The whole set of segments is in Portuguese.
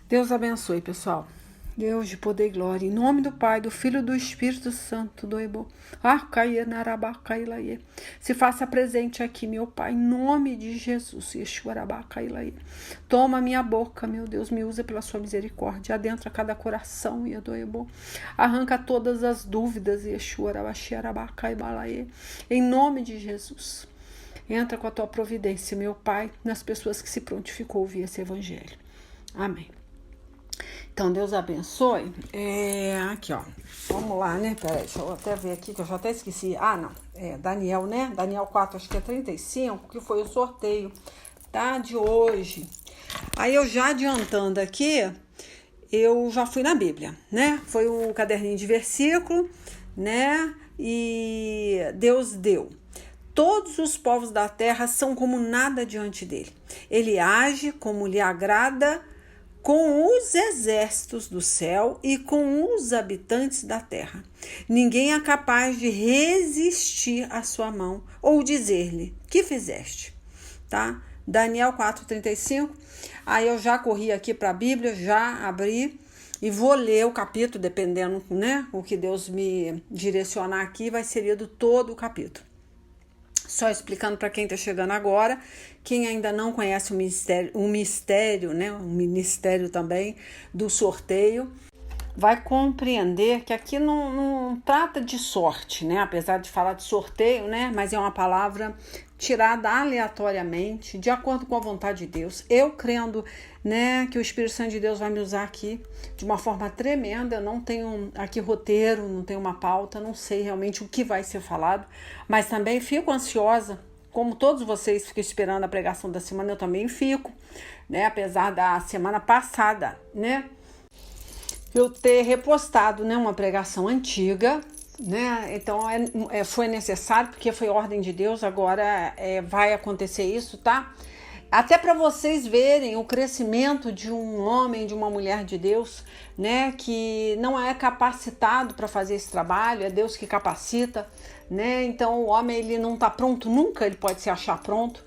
Deus abençoe, pessoal. Deus de poder e glória, em nome do Pai, do Filho e do Espírito Santo, do Ebo. Se faça presente aqui, meu Pai, em nome de Jesus. Toma minha boca, meu Deus, me usa pela sua misericórdia. Adentra cada coração, Ebo. Arranca todas as dúvidas, em nome de Jesus. Entra com a tua providência, meu Pai, nas pessoas que se prontificou a ouvir esse evangelho. Amém. Então, Deus abençoe. Aqui, ó. Vamos lá, né? Peraí, deixa eu até ver aqui, que eu já até esqueci. Não. Daniel, né? Daniel 4, acho que é 35, que foi o sorteio, tá? De hoje. Aí, eu já adiantando aqui, eu já fui na Bíblia, né? Foi um caderninho de versículo, né? E Deus deu. Todos os povos da terra são como nada diante dele. Ele age como lhe agrada com os exércitos do céu e com os habitantes da terra. Ninguém é capaz de resistir à sua mão ou dizer-lhe: que fizeste? Tá? Daniel 4,35. Aí eu já corri aqui para a Bíblia, já abri e vou ler o capítulo, dependendo, né, o que Deus me direcionar aqui, vai ser lido todo o capítulo. Só explicando para quem está chegando agora, quem ainda não conhece o mistério, né, o ministério também do sorteio, vai compreender que aqui não trata de sorte, né, apesar de falar de sorteio, né, mas é uma palavra tirada aleatoriamente, de acordo com a vontade de Deus. Eu crendo, né, que o Espírito Santo de Deus vai me usar aqui de uma forma tremenda. Eu não tenho aqui roteiro, não tenho uma pauta, não sei realmente o que vai ser falado, mas também fico ansiosa, como todos vocês ficam esperando a pregação da semana, eu também fico, né, apesar da semana passada, né, eu ter repostado, né, uma pregação antiga, né? Então foi necessário, porque foi ordem de Deus. Agora vai acontecer isso, tá? Até para vocês verem o crescimento de um homem, de uma mulher de Deus, né, que não é capacitado para fazer esse trabalho, é Deus que capacita, né? Então o homem, ele não está pronto nunca, ele pode se achar pronto.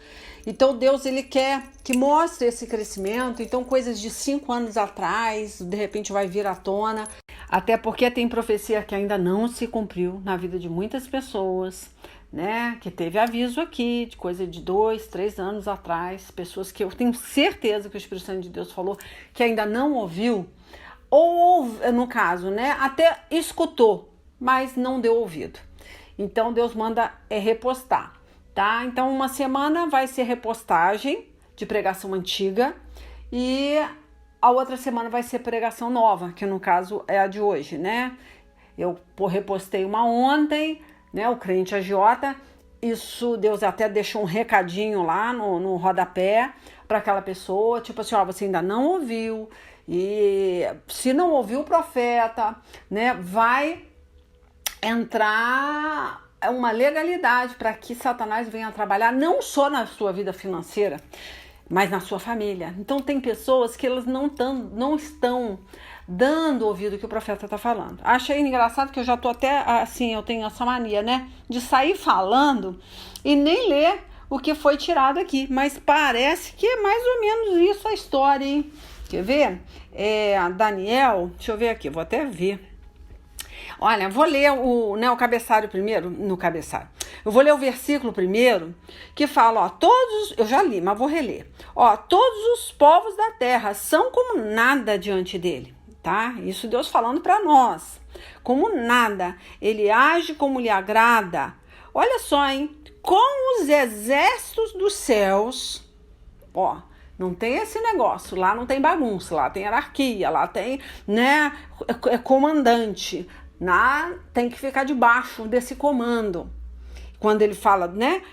Então Deus, ele quer que mostre esse crescimento. Então coisas de 5 anos atrás, de repente vai vir à tona, até porque tem profecia que ainda não se cumpriu na vida de muitas pessoas, né, que teve aviso aqui, de coisa de 2, 3 anos atrás, pessoas que eu tenho certeza que o Espírito Santo de Deus falou que ainda não ouviu, ou no caso, né, até escutou, mas não deu ouvido. Então Deus manda repostar, tá? Então uma semana vai ser repostagem de pregação antiga e a outra semana vai ser pregação nova, que no caso é a de hoje, né? Eu repostei uma ontem, né? O crente agiota. Isso, Deus até deixou um recadinho lá no rodapé para aquela pessoa, tipo assim, ó, você ainda não ouviu, e se não ouviu o profeta, né, vai entrar uma legalidade para que Satanás venha trabalhar não só na sua vida financeira, mas na sua família. Então tem pessoas que elas não estão dando ouvido que o profeta está falando. Achei engraçado que eu já tô até assim, eu tenho essa mania, né, de sair falando e nem ler o que foi tirado aqui, mas parece que é mais ou menos isso a história, hein? Quer ver? Daniel, deixa eu ver aqui, vou até ver. Olha, vou ler o cabeçário primeiro, no cabeçário. Eu vou ler o versículo primeiro, que fala, ó, todos, eu já li, mas vou reler. Ó, todos os povos da terra são como nada diante dele, tá? Isso Deus falando para nós. Como nada, ele age como lhe agrada. Olha só, hein? Com os exércitos dos céus, ó, não tem esse negócio, lá não tem bagunça, lá tem hierarquia, lá tem, né, comandante, tem que ficar debaixo desse comando. Quando ele fala, né,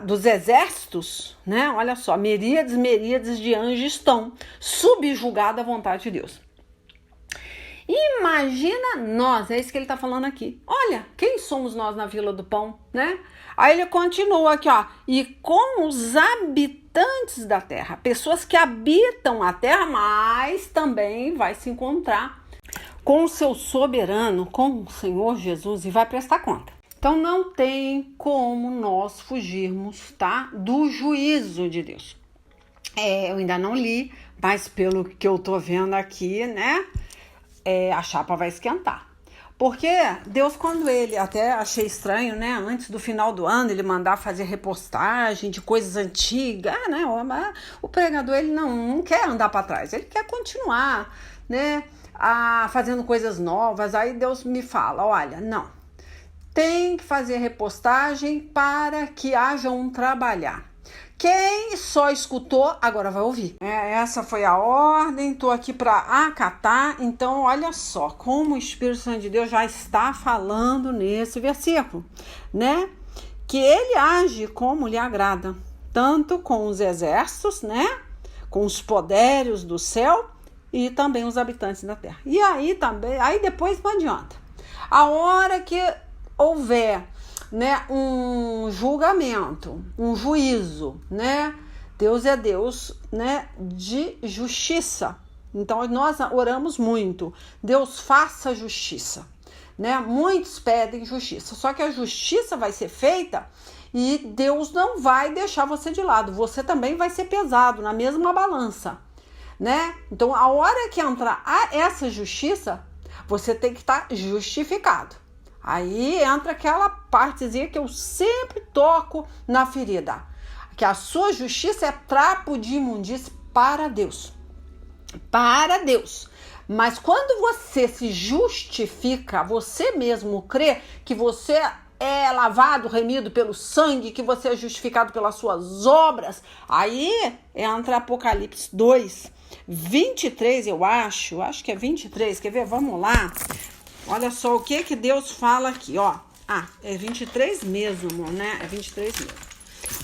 dos exércitos, né, olha só, miríades de anjos estão subjugados à vontade de Deus. Imagina nós, é isso que ele está falando aqui. Olha, quem somos nós na Vila do Pão, né? Aí ele continua aqui, ó, e com os habitantes da terra, pessoas que habitam a terra, mas também vai se encontrar com o seu soberano, com o Senhor Jesus, e vai prestar conta. Então não tem como nós fugirmos, tá, do juízo de Deus. Eu ainda não li, mas pelo que eu tô vendo aqui, né, a chapa vai esquentar. Porque Deus, quando ele, até achei estranho, né, antes do final do ano, ele mandar fazer repostagem de coisas antigas, né, o pregador, ele não quer andar para trás, ele quer continuar, né, fazendo coisas novas. Aí Deus me fala, olha, não, tem que fazer repostagem para que haja um trabalhar. Quem só escutou, agora vai ouvir. Essa foi a ordem, estou aqui para acatar. Então, olha só como o Espírito Santo de Deus já está falando nesse versículo, né? Que ele age como lhe agrada, tanto com os exércitos, né? Com os poderes do céu e também os habitantes da terra. E aí também, aí depois não adianta. A hora que houver, né, um julgamento, um juízo, né? Deus é Deus, né, de justiça. Então nós oramos muito. Deus faça justiça, né? Muitos pedem justiça. Só que a justiça vai ser feita e Deus não vai deixar você de lado. Você também vai ser pesado na mesma balança, né? Então a hora que entrar essa justiça, você tem que estar justificado. Aí entra aquela partezinha que eu sempre toco na ferida, que a sua justiça é trapo de imundície para Deus. Para Deus. Mas quando você se justifica, você mesmo crê que você é lavado, remido pelo sangue, que você é justificado pelas suas obras, aí entra Apocalipse 2, 23, eu acho que é 23, quer ver? Vamos lá. Olha só o que Deus fala aqui, ó. É 23 mesmo, né? É 23 mesmo.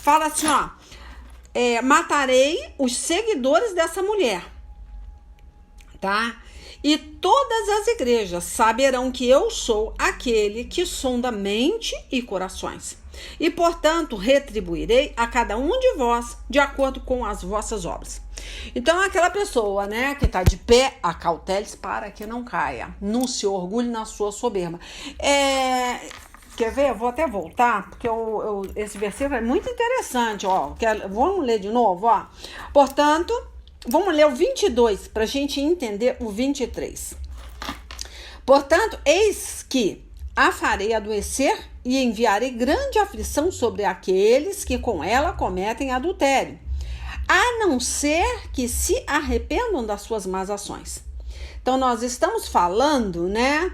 Fala assim, ó. Matarei os seguidores dessa mulher, tá? E todas as igrejas saberão que eu sou aquele que sonda mente e corações. E, portanto, retribuirei a cada um de vós de acordo com as vossas obras. Então, aquela pessoa, né, que está de pé, acautele-se para que não caia. Não se orgulhe na sua soberba. Quer ver? Eu vou até voltar, porque esse versículo é muito interessante, ó. Vamos ler de novo, ó. Portanto, vamos ler o 22, para a gente entender o 23. Portanto, eis que a farei adoecer e enviarei grande aflição sobre aqueles que com ela cometem adultério, a não ser que se arrependam das suas más ações. Então, nós estamos falando, né?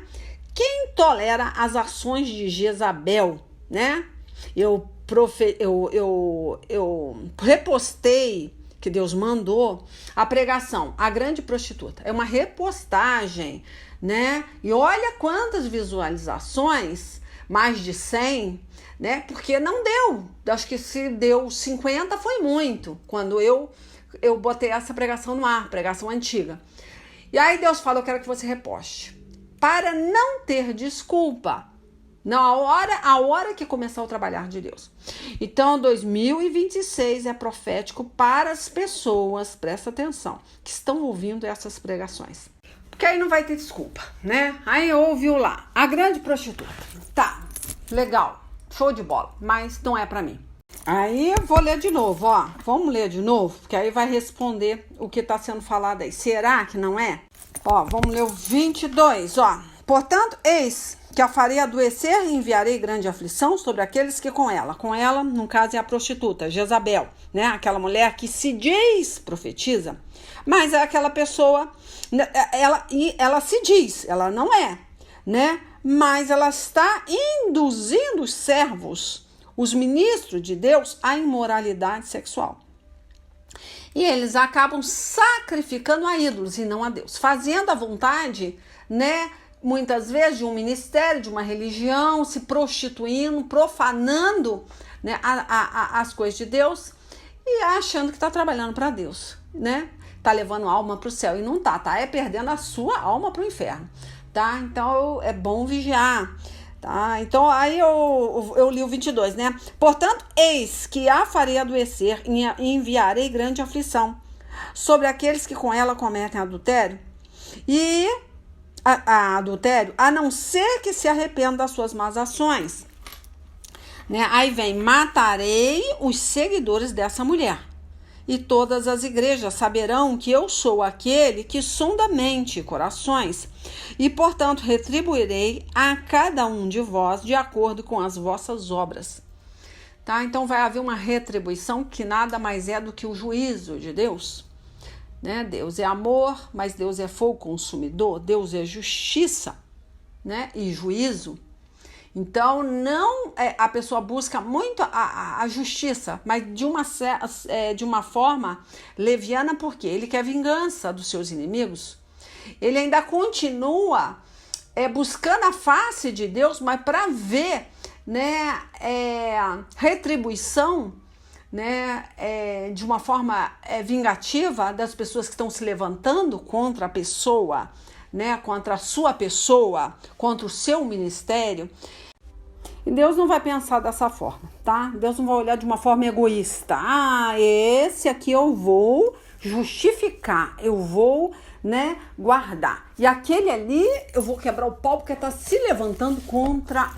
Quem tolera as ações de Jezabel, né? Eu repostei, que Deus mandou, a pregação, a grande prostituta. É uma repostagem, né? E olha quantas visualizações, mais de 100, né? Porque não deu. Acho que se deu 50 foi muito, quando eu botei essa pregação no ar, pregação antiga. E aí Deus falou: eu quero que você reposte, para não ter desculpa. Não, a hora que começar o trabalhar de Deus. Então, 2026 é profético para as pessoas, presta atenção, que estão ouvindo essas pregações. Porque aí não vai ter desculpa, né? Aí ouviu lá, a grande prostituta. Tá, legal, show de bola, mas não é pra mim. Aí eu vou ler de novo, ó. Vamos ler de novo, porque aí vai responder o que tá sendo falado aí. Será que não é? Ó, vamos ler o 22, ó. Portanto, eis que a farei adoecer e enviarei grande aflição sobre aqueles que com ela, no caso é a prostituta, Jezabel, né? Aquela mulher que se diz profetiza, mas é aquela pessoa, ela se diz, ela não é, né? Mas ela está induzindo os servos, os ministros de Deus, à imoralidade sexual. E eles acabam sacrificando a ídolos e não a Deus, fazendo a vontade, né? Muitas vezes de um ministério, de uma religião, se prostituindo, profanando, né, as coisas de Deus e achando que está trabalhando para Deus, né? Tá levando a alma para o céu e não tá, é perdendo a sua alma para o inferno, tá? Então é bom vigiar, tá? Então aí eu li o 22, né? Portanto, eis que a farei adoecer e enviarei grande aflição sobre aqueles que com ela cometem adultério e adultério, a não ser que se arrependa das suas más ações, né? Aí vem, matarei os seguidores dessa mulher. e todas as igrejas saberão que eu sou aquele que sonda mente e corações, e, portanto, retribuirei a cada um de vós de acordo com as vossas obras. Tá? Então, vai haver uma retribuição que nada mais é do que o juízo de Deus. Né? Deus é amor, mas Deus é fogo consumidor, Deus é justiça, né? E juízo. Então, não a pessoa busca muito a justiça, mas de uma forma leviana, porque ele quer vingança dos seus inimigos. Ele ainda continua buscando a face de Deus, mas para ver, né, retribuição, né, de uma forma vingativa das pessoas que estão se levantando contra a pessoa, né, contra a sua pessoa, contra o seu ministério. E Deus não vai pensar dessa forma, tá? Deus não vai olhar de uma forma egoísta. Esse aqui eu vou justificar, eu vou, né, guardar. E aquele ali eu vou quebrar o pau porque está se levantando contra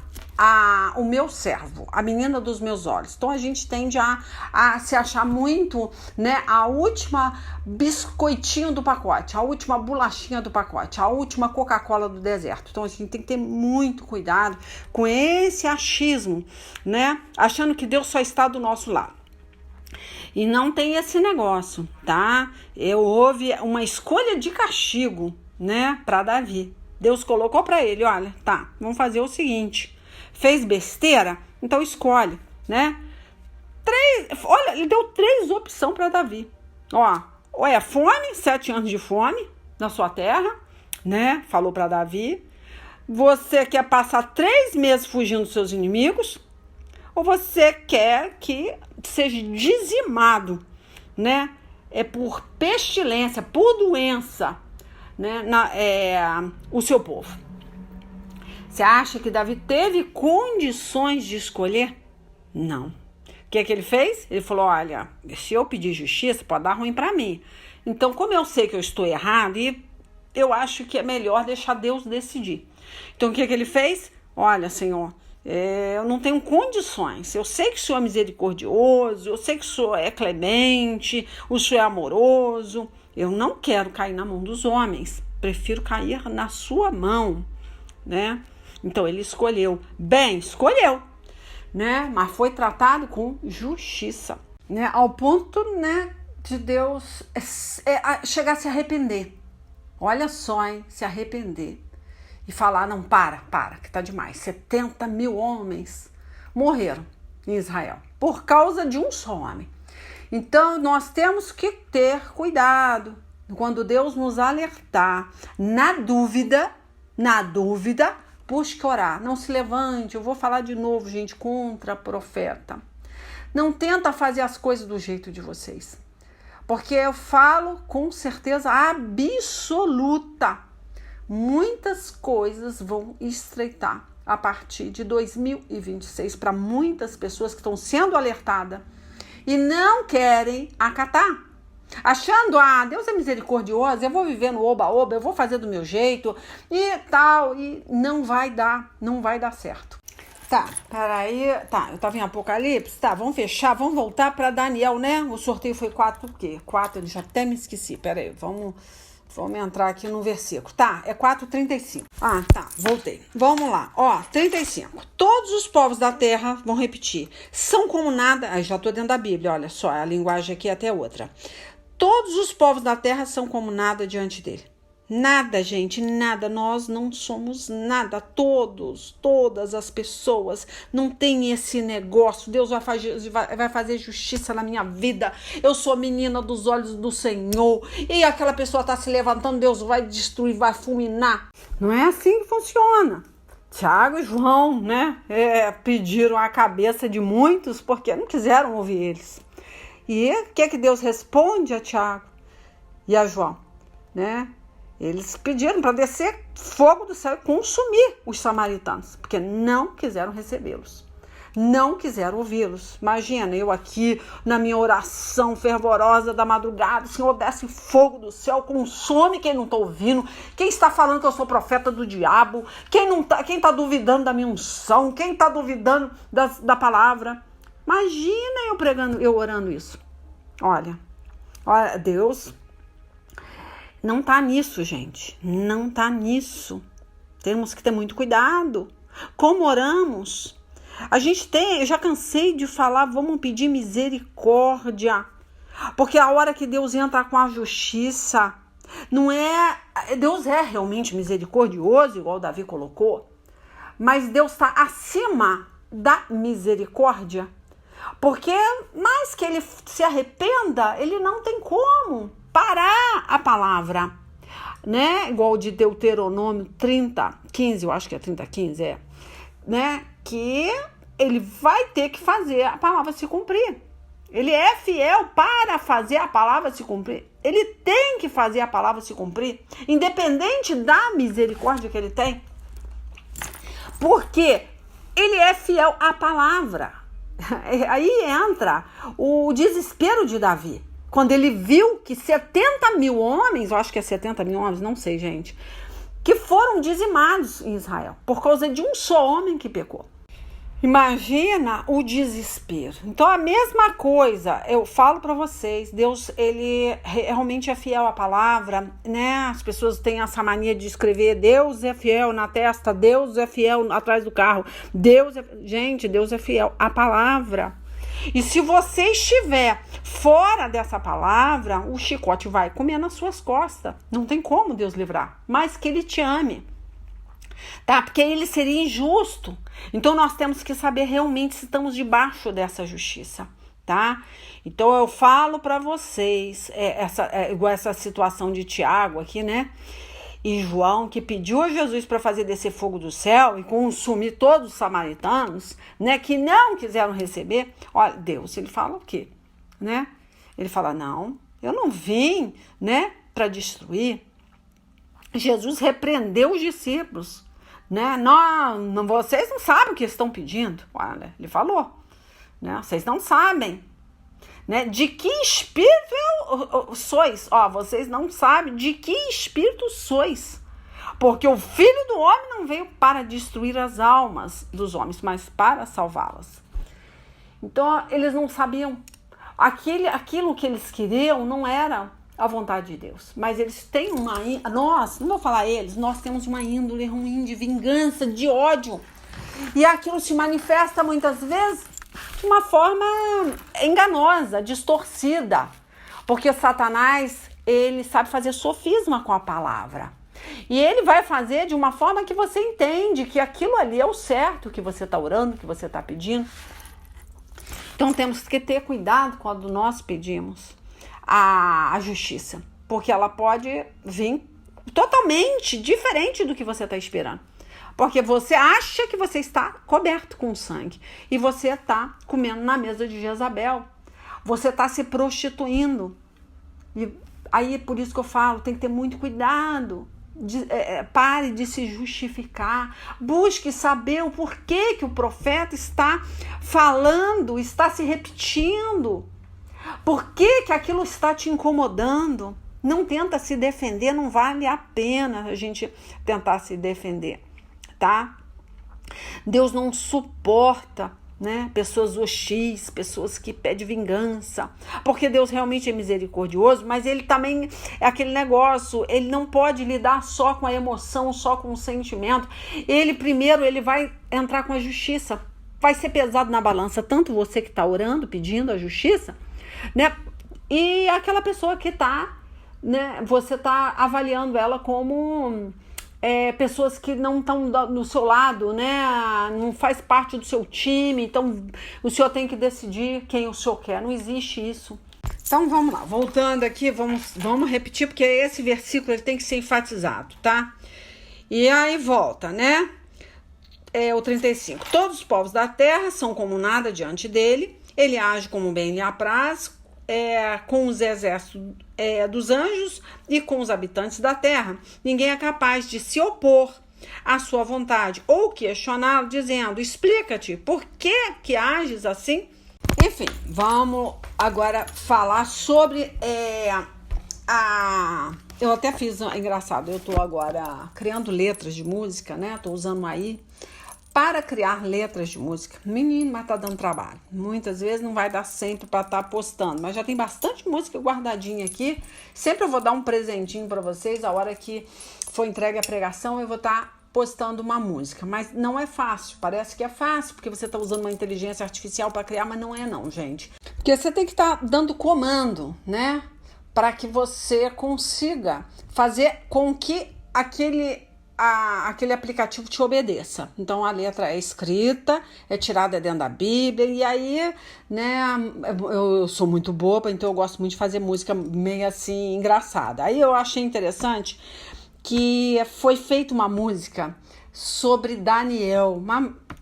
o meu servo, a menina dos meus olhos. Então a gente tende a se achar muito, né, a última biscoitinho do pacote, a última bolachinha do pacote, a última Coca-Cola do deserto. Então a gente tem que ter muito cuidado com esse achismo, né, achando que Deus só está do nosso lado. E não tem esse negócio, tá? Houve uma escolha de castigo, né, para Davi. Deus colocou para ele, olha, tá, vamos fazer o seguinte. Fez besteira? Então escolhe, né? Olha, ele deu 3 opções para Davi. Ou é fome, 7 anos de fome na sua terra, né? Falou para Davi. Você quer passar 3 meses fugindo dos seus inimigos? Ou você quer que seja dizimado, né? Por pestilência, por doença, né? O seu povo. Você acha que Davi teve condições de escolher? Não. O que ele fez? Ele falou, olha, se eu pedir justiça, pode dar ruim para mim. Então, como eu sei que eu estou errado, e eu acho que é melhor deixar Deus decidir. Então, o que ele fez? Olha, Senhor, eu não tenho condições. Eu sei que o Senhor é misericordioso, eu sei que o Senhor é clemente, o Senhor é amoroso. Eu não quero cair na mão dos homens. Prefiro cair na sua mão, né? Então ele escolheu, escolheu, né? Mas foi tratado com justiça, né? Ao ponto, né, de Deus chegar a se arrepender. Olha só, hein? Se arrepender e falar, não, para, que tá demais. 70 mil homens morreram em Israel por causa de um só homem. Então nós temos que ter cuidado quando Deus nos alertar. Na dúvida, busque orar, não se levante. Eu vou falar de novo, gente, contra profeta. Não tenta fazer as coisas do jeito de vocês, porque eu falo com certeza absoluta, muitas coisas vão estreitar a partir de 2026 para muitas pessoas que estão sendo alertadas e não querem acatar. Achando, Deus é misericordioso, eu vou viver no oba-oba, eu vou fazer do meu jeito e tal, e não vai dar certo. Tá, peraí, tá, eu tava em Apocalipse, tá, vamos fechar, vamos voltar para Daniel, né? O sorteio foi 4 o quê? 4, eu já até me esqueci, peraí, vamos entrar aqui no versículo, tá, é 4:35. Tá, voltei, vamos lá, 35. Todos os povos da terra, vão repetir, são como nada, aí já tô dentro da Bíblia, olha só, a linguagem aqui é até outra. Todos os povos da terra são como nada diante dele. Nada, gente, nada. Nós não somos nada. Todas as pessoas não tem esse negócio. Deus vai fazer justiça na minha vida. Eu sou menina dos olhos do Senhor. E aquela pessoa está se levantando, Deus vai destruir, vai fulminar. Não é assim que funciona. Tiago e João, né, pediram a cabeça de muitos porque não quiseram ouvir eles. E o que Deus responde a Tiago e a João, né? Eles pediram para descer fogo do céu e consumir os samaritanos, porque não quiseram recebê-los, não quiseram ouvi-los. Imagina, eu aqui na minha oração fervorosa da madrugada, o Senhor desce fogo do céu, consome quem não está ouvindo, quem está falando que eu sou profeta do diabo, quem tá duvidando da minha unção, quem está duvidando da palavra. Imagina eu orando isso. Olha, Olha, Deus não tá nisso, gente. Não tá nisso. Temos que ter muito cuidado. Como oramos? Eu já cansei de falar, vamos pedir misericórdia. Porque a hora que Deus entra com a justiça, não é... Deus é realmente misericordioso, igual Davi colocou, mas Deus está acima da misericórdia. Porque mais que ele se arrependa, ele não tem como parar a palavra, né? Igual de Deuteronômio 30:15, eu acho que é 30:15, né? Que ele vai ter que fazer a palavra se cumprir. Ele é fiel para fazer a palavra se cumprir. Ele tem que fazer a palavra se cumprir, independente da misericórdia que ele tem. Porque ele é fiel à palavra. Aí entra o desespero de Davi. Quando ele viu que 70 mil homens, eu acho que é 70 mil homens, não sei, gente, que foram dizimados em Israel por causa de um só homem que pecou. Imagina o desespero. Então a mesma coisa, eu falo para vocês, Deus, ele realmente é fiel à palavra, né? As pessoas têm essa mania de escrever Deus é fiel na testa, Deus é fiel atrás do carro, gente, Deus é fiel à palavra. E se você estiver fora dessa palavra, o chicote vai comer nas suas costas. Não tem como Deus livrar, mas que ele te ame. Tá? Porque ele seria injusto. Então nós temos que saber realmente se estamos debaixo dessa justiça, tá? Então eu falo para vocês, igual essa situação de Tiago aqui, né? E João, que pediu a Jesus para fazer descer fogo do céu e consumir todos os samaritanos, né? Que não quiseram receber. Olha, Deus, ele fala o quê? Né? Ele fala, não, eu não vim, né? Para destruir. Jesus repreendeu os discípulos, né? Não, vocês não sabem o que estão pedindo. Olha, ele falou, né? Vocês não sabem, né? De que espírito sois? Ó, vocês não sabem de que espírito sois, porque o Filho do Homem não veio para destruir as almas dos homens, mas para salvá-las. Então eles não sabiam. Aquilo que eles queriam não era a vontade de Deus, mas eles têm nós, não vou falar eles, nós temos uma índole ruim de vingança, de ódio, e aquilo se manifesta muitas vezes de uma forma enganosa, distorcida, porque Satanás, ele sabe fazer sofisma com a palavra, e ele vai fazer de uma forma que você entende que aquilo ali é o certo que você está orando, que você está pedindo. Então temos que ter cuidado quando nós pedimos a justiça, porque ela pode vir totalmente diferente do que você está esperando, porque você acha que você está coberto com sangue e você está comendo na mesa de Jezabel, você está se prostituindo. E aí por isso que eu falo, tem que ter muito cuidado. Pare de se justificar, busque saber o porquê que o profeta está falando, está se repetindo. Por que aquilo está te incomodando? Não tenta se defender, não vale a pena a gente tentar se defender, tá? Deus não suporta, né, pessoas hostis, pessoas que pedem vingança, porque Deus realmente é misericordioso, mas ele também é aquele negócio, ele não pode lidar só com a emoção, só com o sentimento. Ele vai entrar com a justiça, vai ser pesado na balança, tanto você que está orando, pedindo a justiça, né? E aquela pessoa que tá, né? Você tá avaliando ela como pessoas que não estão do seu lado, né? Não faz parte do seu time, então o senhor tem que decidir quem o senhor quer. Não existe isso. Então vamos lá, voltando aqui, vamos repetir, porque esse versículo ele tem que ser enfatizado, tá? E aí volta, né? O 35. Todos os povos da terra são como nada diante dele. Ele age como bem lhe apraz, com os exércitos dos anjos e com os habitantes da terra. Ninguém é capaz de se opor à sua vontade ou questioná-lo, dizendo, explica-te, por que ages assim? Enfim, vamos agora falar sobre eu até fiz, engraçado, eu tô agora criando letras de música, né? Tô usando aí para criar letras de música. Menino, mas tá dando trabalho. Muitas vezes não vai dar sempre para estar postando, mas já tem bastante música guardadinha aqui. Sempre eu vou dar um presentinho para vocês. A hora que for entregue a pregação, eu vou estar postando uma música. Mas não é fácil. Parece que é fácil, porque você tá usando uma inteligência artificial para criar, mas não é não, gente. Porque você tem que estar dando comando, né? Para que você consiga fazer com que aquele aplicativo te obedeça. Então a letra é escrita, é tirada dentro da Bíblia, e aí, né, eu sou muito boba, então eu gosto muito de fazer música meio assim engraçada. Aí eu achei interessante que foi feita uma música sobre Daniel,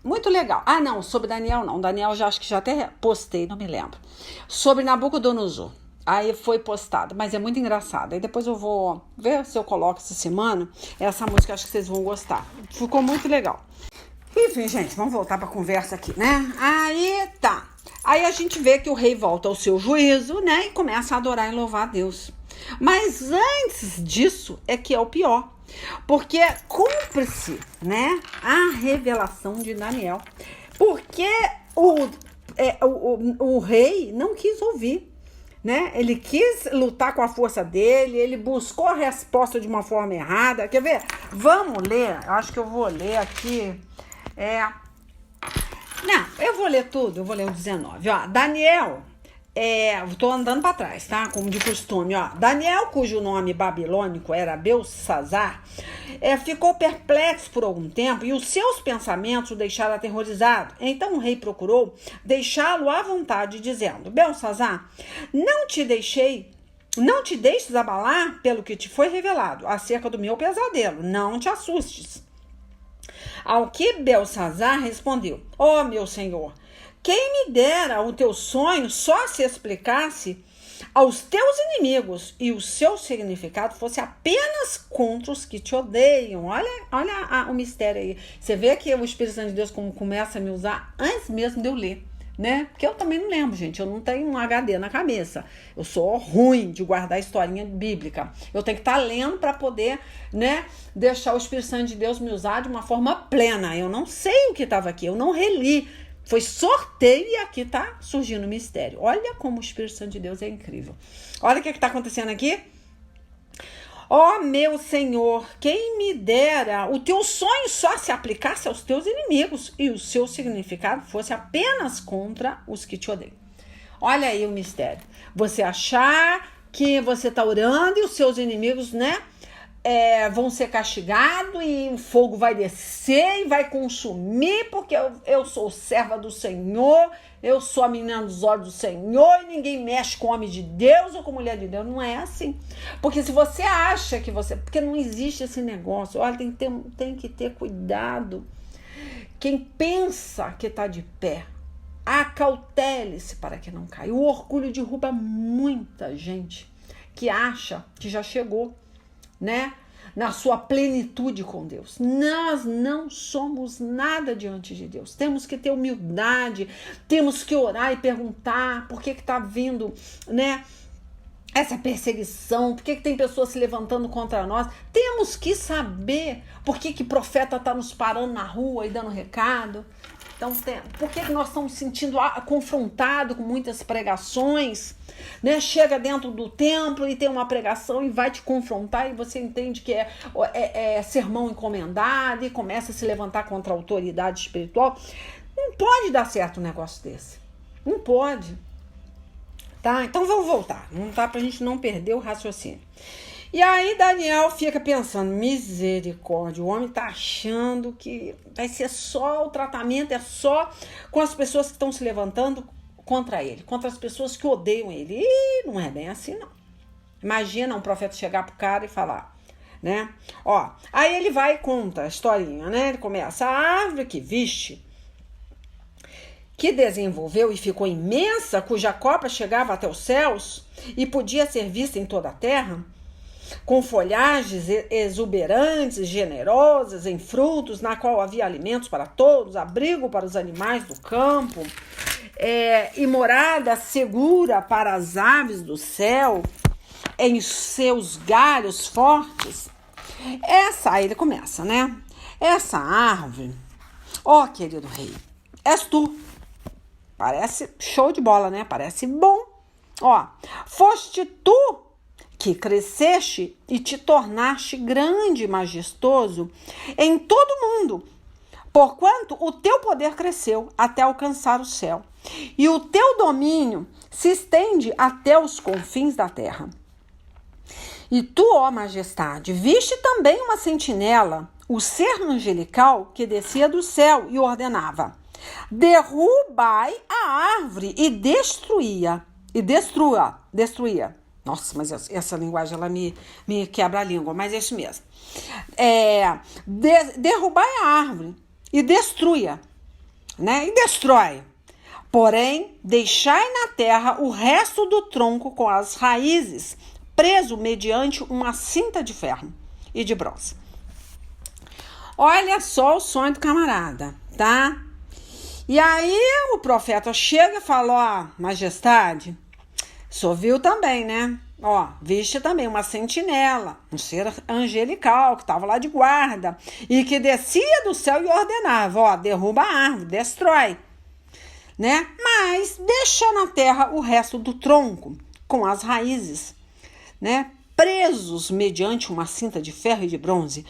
muito legal. Ah, não, sobre Daniel não. Daniel já acho que já até postei, não me lembro. Sobre Nabucodonosor. Aí foi postado, mas é muito engraçado. Aí depois eu vou ver se eu coloco essa semana essa música, acho que vocês vão gostar. Ficou muito legal. Enfim, gente, vamos voltar para a conversa aqui, né? Aí tá. Aí a gente vê que o rei volta ao seu juízo, né? E começa a adorar e louvar a Deus. Mas antes disso é que é o pior. Porque cumpre-se, né, a revelação de Daniel. Porque o rei não quis ouvir. Né? Ele quis lutar com a força dele, ele buscou a resposta de uma forma errada. Quer ver? Vamos ler. Acho que eu vou ler aqui. Não, eu vou ler tudo. Eu vou ler o 19. Ó, Daniel. Estou andando para trás, tá? Como de costume, ó. Daniel, cujo nome babilônico era Belsassar, ficou perplexo por algum tempo e os seus pensamentos o deixaram aterrorizado. Então o rei procurou deixá-lo à vontade, dizendo: Belsassar, não te deixes abalar pelo que te foi revelado acerca do meu pesadelo. Não te assustes. Ao que Belsassar respondeu: Ó, meu senhor, quem me dera o teu sonho só se explicasse aos teus inimigos e o seu significado fosse apenas contra os que te odeiam. Olha o mistério aí. Você vê que o Espírito Santo de Deus como começa a me usar antes mesmo de eu ler, né? Porque eu também não lembro, gente. Eu não tenho um HD na cabeça. Eu sou ruim de guardar historinha bíblica. Eu tenho que estar lendo para poder, né, deixar o Espírito Santo de Deus me usar de uma forma plena. Eu não sei o que estava aqui. Eu não reli. Foi sorteio e aqui tá surgindo o mistério. Olha como o Espírito Santo de Deus é incrível. Olha o que está acontecendo aqui. Ó, meu Senhor, quem me dera o teu sonho só se aplicasse aos teus inimigos e o seu significado fosse apenas contra os que te odeiam. Olha aí o mistério. Você achar que você está orando e os seus inimigos, né, vão ser castigados e o fogo vai descer e vai consumir, porque eu sou serva do Senhor, eu sou a menina dos olhos do Senhor e ninguém mexe com homem de Deus ou com mulher de Deus. Não é assim. Porque se você acha que você... Porque não existe esse negócio. Olha, tem que ter cuidado. Quem pensa que está de pé, acautele-se para que não caia. O orgulho derruba muita gente que acha que já chegou, né, na sua plenitude com Deus. Nós não somos nada diante de Deus. Temos que ter humildade, temos que orar e perguntar por que está vindo, né, essa perseguição, por que tem pessoas se levantando contra nós. Temos que saber por que profeta está nos parando na rua e dando recado. Então, por que nós estamos sentindo confrontados com muitas pregações, né? Chega dentro do templo e tem uma pregação e vai te confrontar e você entende que é sermão encomendado e começa a se levantar contra a autoridade espiritual. Não pode dar certo um negócio desse. Não pode. Tá? Então, vamos voltar. Não tá pra gente não perder o raciocínio. E aí Daniel fica pensando, misericórdia, o homem tá achando que vai ser só o tratamento, é só com as pessoas que estão se levantando contra ele, contra as pessoas que odeiam ele. E não é bem assim, não. Imagina um profeta chegar pro cara e falar, né? Ó, aí ele vai e conta a historinha, né? Ele começa, a árvore que viste, que desenvolveu e ficou imensa, cuja copa chegava até os céus e podia ser vista em toda a terra, com folhagens exuberantes, generosas, em frutos, na qual havia alimentos para todos, abrigo para os animais do campo, e morada segura para as aves do céu, em seus galhos fortes. Aí ele começa, né? Essa árvore Ó, querido rei, és tu. Parece show de bola, né? Parece bom. Ó, foste tu que cresceste e te tornaste grande e majestoso em todo o mundo, porquanto o teu poder cresceu até alcançar o céu, e o teu domínio se estende até os confins da terra. E tu, ó majestade, viste também uma sentinela, o ser angelical que descia do céu e ordenava: derrubai a árvore e destruía. Nossa, mas essa linguagem ela me quebra a língua, mas é isso mesmo. Derrubai a árvore e destruía, né? E destrói. Porém, deixai na terra o resto do tronco com as raízes, preso mediante uma cinta de ferro e de bronze. Olha só o sonho do camarada, tá? E aí o profeta chega e fala: ó, majestade, só viu também, né? Ó, viste também uma sentinela, um ser angelical que estava lá de guarda e que descia do céu e ordenava: ó, derruba a árvore, destrói, né? Mas deixa na terra o resto do tronco com as raízes, né? Presos mediante uma cinta de ferro e de bronze.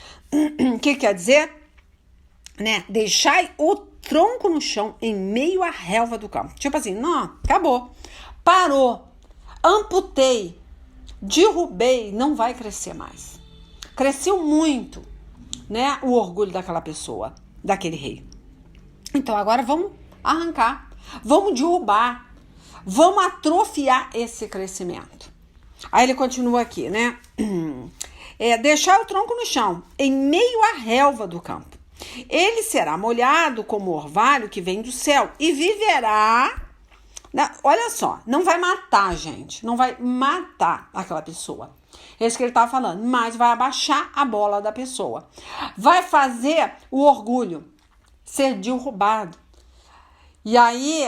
O que quer dizer? Né? Deixai o tronco no chão em meio à relva do campo. Tipo assim, não, acabou, parou, amputei, derrubei, não vai crescer mais. Cresceu muito, né? O orgulho daquela pessoa, daquele rei. Então agora vamos arrancar, vamos derrubar, vamos atrofiar esse crescimento. Aí ele continua aqui, né? Deixar o tronco no chão, em meio à relva do campo. Ele será molhado como orvalho que vem do céu e viverá. Olha só, não vai matar, gente. Não vai matar aquela pessoa. É isso que ele estava falando. Mas vai abaixar a bola da pessoa. Vai fazer o orgulho ser derrubado. E aí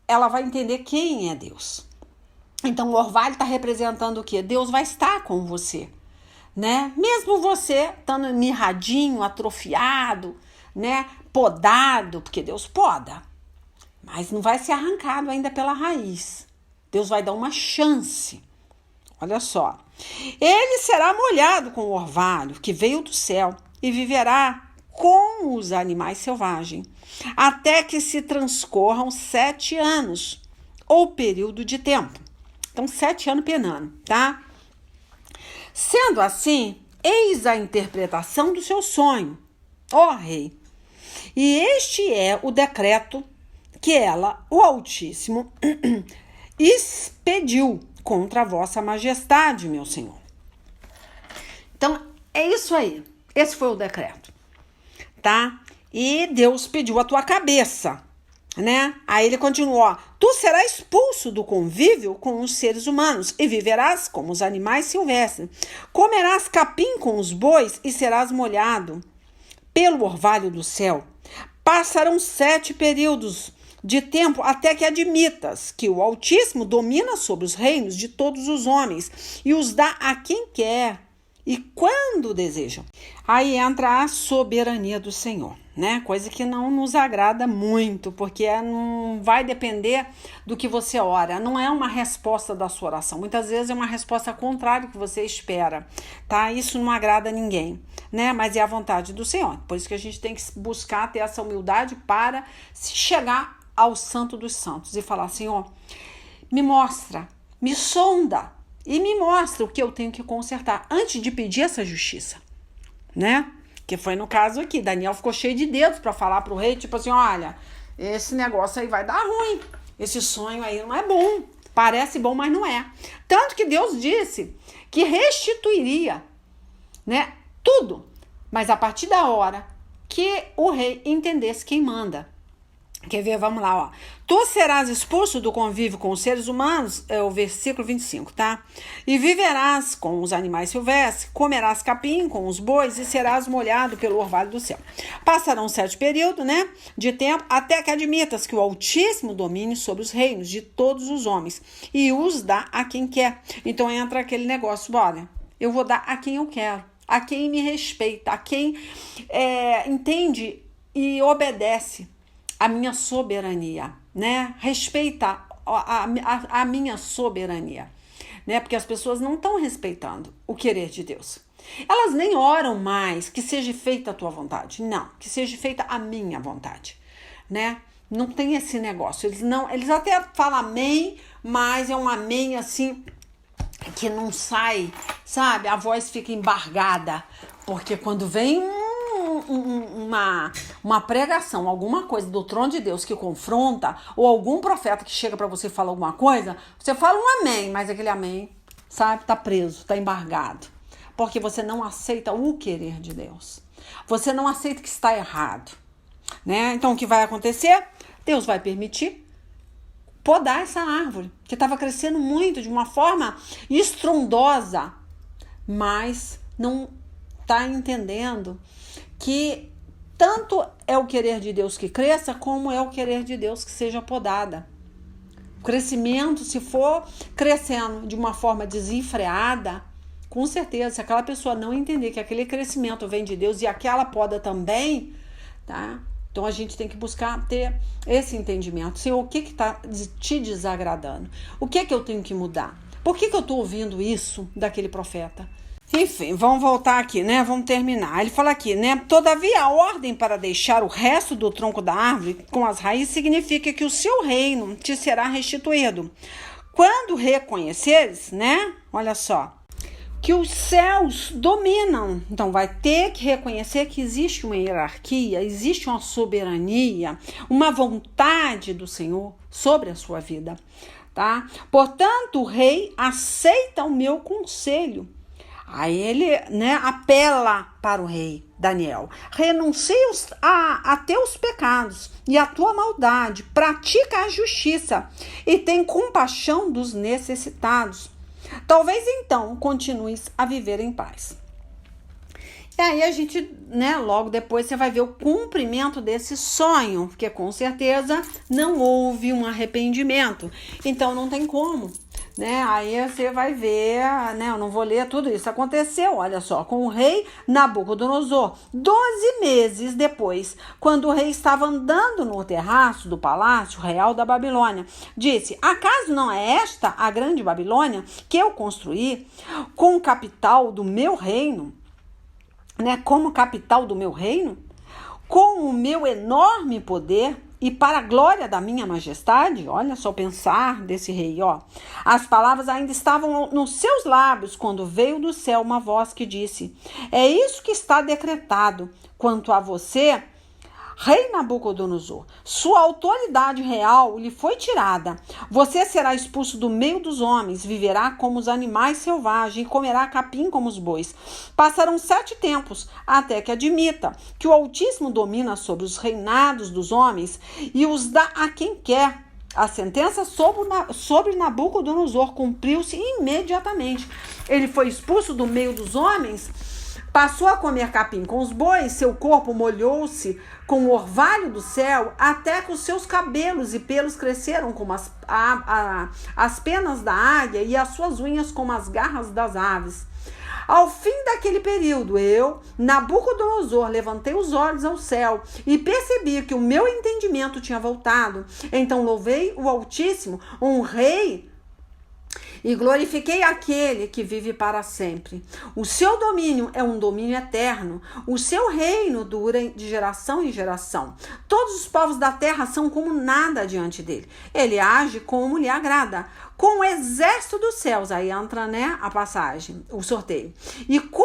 ela vai entender quem é Deus. Então o orvalho está representando o quê? Deus vai estar com você, né? Mesmo você estando mirradinho, atrofiado, né? Podado, porque Deus poda. Mas não vai ser arrancado ainda pela raiz. Deus vai dar uma chance. Olha só. Ele será molhado com o orvalho que veio do céu e viverá com os animais selvagens, até que se transcorram 7 anos, ou período de tempo. Então, 7 anos penando, tá? Sendo assim, eis a interpretação do seu sonho, ó rei. E este é o decreto que ela, o Altíssimo, expediu contra a vossa majestade, meu senhor. Então, é isso aí. Esse foi o decreto, tá? E Deus pediu a tua cabeça, né? Aí ele continuou: tu serás expulso do convívio com os seres humanos e viverás como os animais silvestres. Comerás capim com os bois e serás molhado pelo orvalho do céu. Passarão 7 períodos de tempo até que admitas que o Altíssimo domina sobre os reinos de todos os homens e os dá a quem quer e quando desejam. Aí entra a soberania do Senhor, né? Coisa que não nos agrada muito, porque não vai depender do que você ora. Não é uma resposta da sua oração. Muitas vezes é uma resposta contrária que você espera, tá? Isso não agrada a ninguém, né? Mas é a vontade do Senhor. Por isso que a gente tem que buscar ter essa humildade para chegar ao Santo dos Santos e falar: Senhor, me mostra, me sonda e me mostra o que eu tenho que consertar antes de pedir essa justiça, né? Que foi no caso aqui. Daniel ficou cheio de dedos para falar pro rei, tipo assim: olha, esse negócio aí vai dar ruim, esse sonho aí não é bom, parece bom, mas não é. Tanto que Deus disse que restituiria, né, tudo, mas a partir da hora que o rei entendesse quem manda. Quer ver? Vamos lá, ó. Tu serás expulso do convívio com os seres humanos, é o versículo 25, tá? E viverás com os animais silvestres, comerás capim com os bois e serás molhado pelo orvalho do céu. Passarão 7 períodos, né, de tempo, até que admitas que o Altíssimo domine sobre os reinos de todos os homens e os dá a quem quer. Então entra aquele negócio: olha, eu vou dar a quem eu quero, a quem me respeita, a quem entende e obedece a minha soberania, né? Respeita a minha soberania, né? Porque as pessoas não estão respeitando o querer de Deus. Elas nem oram mais que seja feita a tua vontade. Não, que seja feita a minha vontade, né? Não tem esse negócio. Eles até falam amém, mas é um amém assim que não sai, sabe? A voz fica embargada, porque quando vem uma pregação, alguma coisa do trono de Deus que confronta, ou algum profeta que chega para você e fala alguma coisa, você fala um amém, mas aquele amém, sabe, tá preso, tá embargado, porque você não aceita o querer de Deus, você não aceita que está errado, né? Então o que vai acontecer? Deus vai permitir podar essa árvore, que estava crescendo muito, de uma forma estrondosa, mas não está entendendo que tanto é o querer de Deus que cresça, como é o querer de Deus que seja podada. O crescimento, se for crescendo de uma forma desenfreada, com certeza, se aquela pessoa não entender que aquele crescimento vem de Deus e aquela poda também, tá? Então a gente tem que buscar ter esse entendimento. Senhor, o que está te desagradando? O que eu tenho que mudar? Por que eu estou ouvindo isso daquele profeta? Enfim, vamos voltar aqui, né? Vamos terminar. Ele fala aqui, né? Todavia, a ordem para deixar o resto do tronco da árvore com as raízes significa que o seu reino te será restituído. Quando reconheceres, né? Olha só, que os céus dominam. Então, vai ter que reconhecer que existe uma hierarquia, existe uma soberania, uma vontade do Senhor sobre a sua vida, tá? Portanto, o rei aceita o meu conselho. Aí ele, né, apela para o rei Daniel. Renuncia a teus pecados e a tua maldade, pratica a justiça e tem compaixão dos necessitados. Talvez então continues a viver em paz. E aí a gente, né, logo depois você vai ver o cumprimento desse sonho, porque com certeza não houve um arrependimento. Então não tem como, né? Aí você vai ver, né? Eu não vou ler tudo isso. Aconteceu, olha só, com o rei Nabucodonosor, 12 meses depois, quando o rei estava andando no terraço do palácio real da Babilônia, disse: acaso não é esta a grande Babilônia que eu construí com capital do meu reino? Né, como capital do meu reino, com o meu enorme poder e para a glória da minha majestade. Olha só o pensar desse rei, ó. As palavras ainda estavam nos seus lábios quando veio do céu uma voz que disse: é isso que está decretado quanto a você, rei Nabucodonosor. Sua autoridade real lhe foi tirada. Você será expulso do meio dos homens, viverá como os animais selvagens e comerá capim como os bois. Passarão 7 tempos até que admita que o Altíssimo domina sobre os reinados dos homens e os dá a quem quer. A sentença sobre Nabucodonosor cumpriu-se imediatamente. Ele foi expulso do meio dos homens, passou a comer capim com os bois, seu corpo molhou-se com o orvalho do céu, até que os seus cabelos e pelos cresceram como as penas da águia e as suas unhas como as garras das aves. Ao fim daquele período, eu, Nabucodonosor, levantei os olhos ao céu e percebi que o meu entendimento tinha voltado. Então louvei o Altíssimo, honrei e glorifiquei aquele que vive para sempre. O seu domínio é um domínio eterno. O seu reino dura de geração em geração. Todos os povos da terra são como nada diante dele. Ele age como lhe agrada. Com o exército dos céus, aí entra, né, a passagem, o sorteio. E com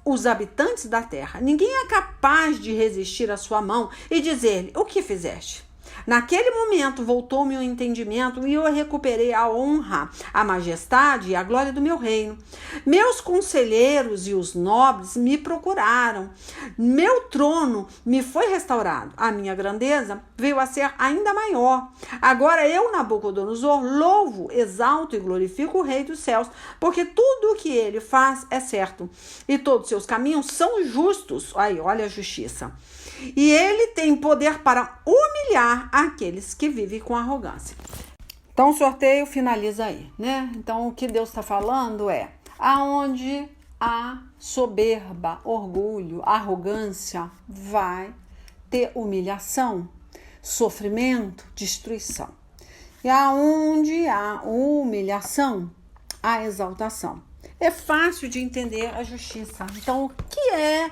os habitantes da terra, ninguém é capaz de resistir à sua mão e dizer-lhe: o que fizeste? Naquele momento voltou-me o entendimento e eu recuperei a honra, a majestade e a glória do meu reino. Meus conselheiros e os nobres me procuraram. Meu trono me foi restaurado. A minha grandeza veio a ser ainda maior. Agora eu, Nabucodonosor, louvo, exalto e glorifico o Rei dos céus, porque tudo o que ele faz é certo e todos os seus caminhos são justos. Aí, olha a justiça. E ele tem poder para humilhar aqueles que vivem com arrogância. Então o sorteio finaliza aí, né? Então o que Deus está falando é: aonde há soberba, orgulho, arrogância, vai ter humilhação, sofrimento, destruição. E aonde há humilhação, há exaltação. É fácil de entender a justiça. Então, o que é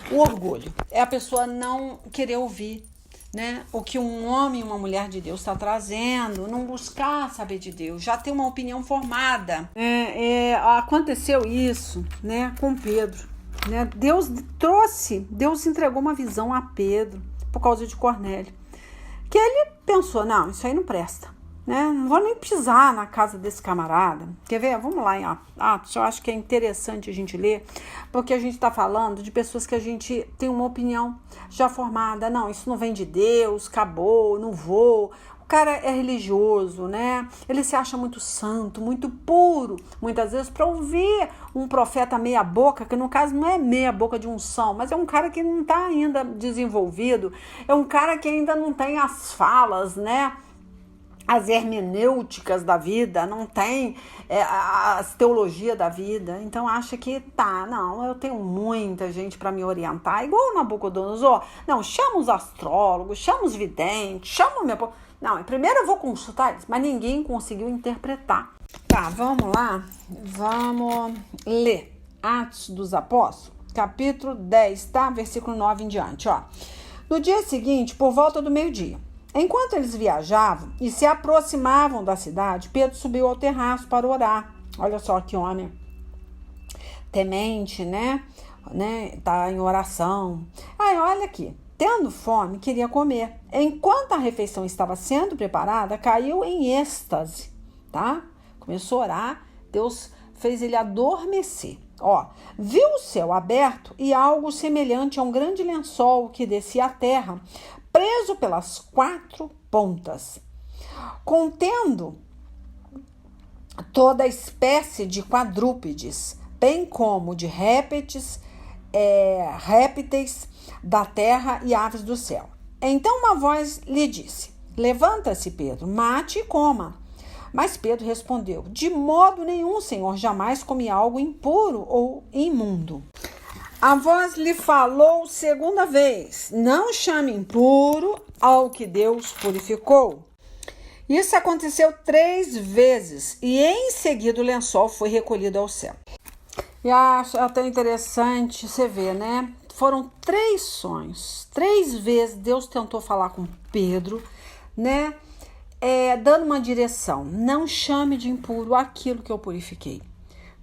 o orgulho? É a pessoa não querer ouvir, né? O que um homem e uma mulher de Deus está trazendo, não buscar saber de Deus, já ter uma opinião formada. Aconteceu isso, né, com Pedro, né? Deus entregou uma visão a Pedro por causa de Cornélio, que ele pensou, não, isso aí não presta, né? Não vou nem pisar na casa desse camarada. Quer ver? Vamos lá em Atos. Eu acho que é interessante a gente ler, porque a gente está falando de pessoas que a gente tem uma opinião já formada. Não, isso não vem de Deus, acabou, não vou. O cara é religioso, né? Ele se acha muito santo, muito puro, muitas vezes, para ouvir um profeta meia boca, que no caso não é meia boca de unção, mas é um cara que não está ainda desenvolvido, é um cara que ainda não tem as falas, né? As hermenêuticas da vida, não tem as teologias da vida, então acha que eu tenho muita gente para me orientar, igual o Nabucodonosor, não, chama os astrólogos, chama os videntes, chama o meu... Não, primeiro eu vou consultar eles, mas ninguém conseguiu interpretar. Tá, vamos lá, vamos ler Atos dos Apóstolos, capítulo 10, tá? Versículo 9 em diante, ó. No dia seguinte, por volta do meio-dia, enquanto eles viajavam e se aproximavam da cidade, Pedro subiu ao terraço para orar. Olha só que homem temente, né? Tá em oração. Aí, olha aqui. Tendo fome, queria comer. Enquanto a refeição estava sendo preparada, caiu em êxtase, tá? Começou a orar, Deus fez ele adormecer. Ó, viu o céu aberto e algo semelhante a um grande lençol que descia à terra, preso pelas 4 pontas, contendo toda espécie de quadrúpedes, bem como de répteis da terra e aves do céu. Então uma voz lhe disse: levanta-se, Pedro, mate e coma. Mas Pedro respondeu: de modo nenhum, Senhor, jamais comi algo impuro ou imundo. A voz lhe falou segunda vez: não chame impuro ao que Deus purificou. Isso aconteceu 3 vezes e em seguida o lençol foi recolhido ao céu. E acho até interessante você ver, né? Foram 3 sonhos. 3 vezes Deus tentou falar com Pedro, né? Dando uma direção. Não chame de impuro aquilo que eu purifiquei.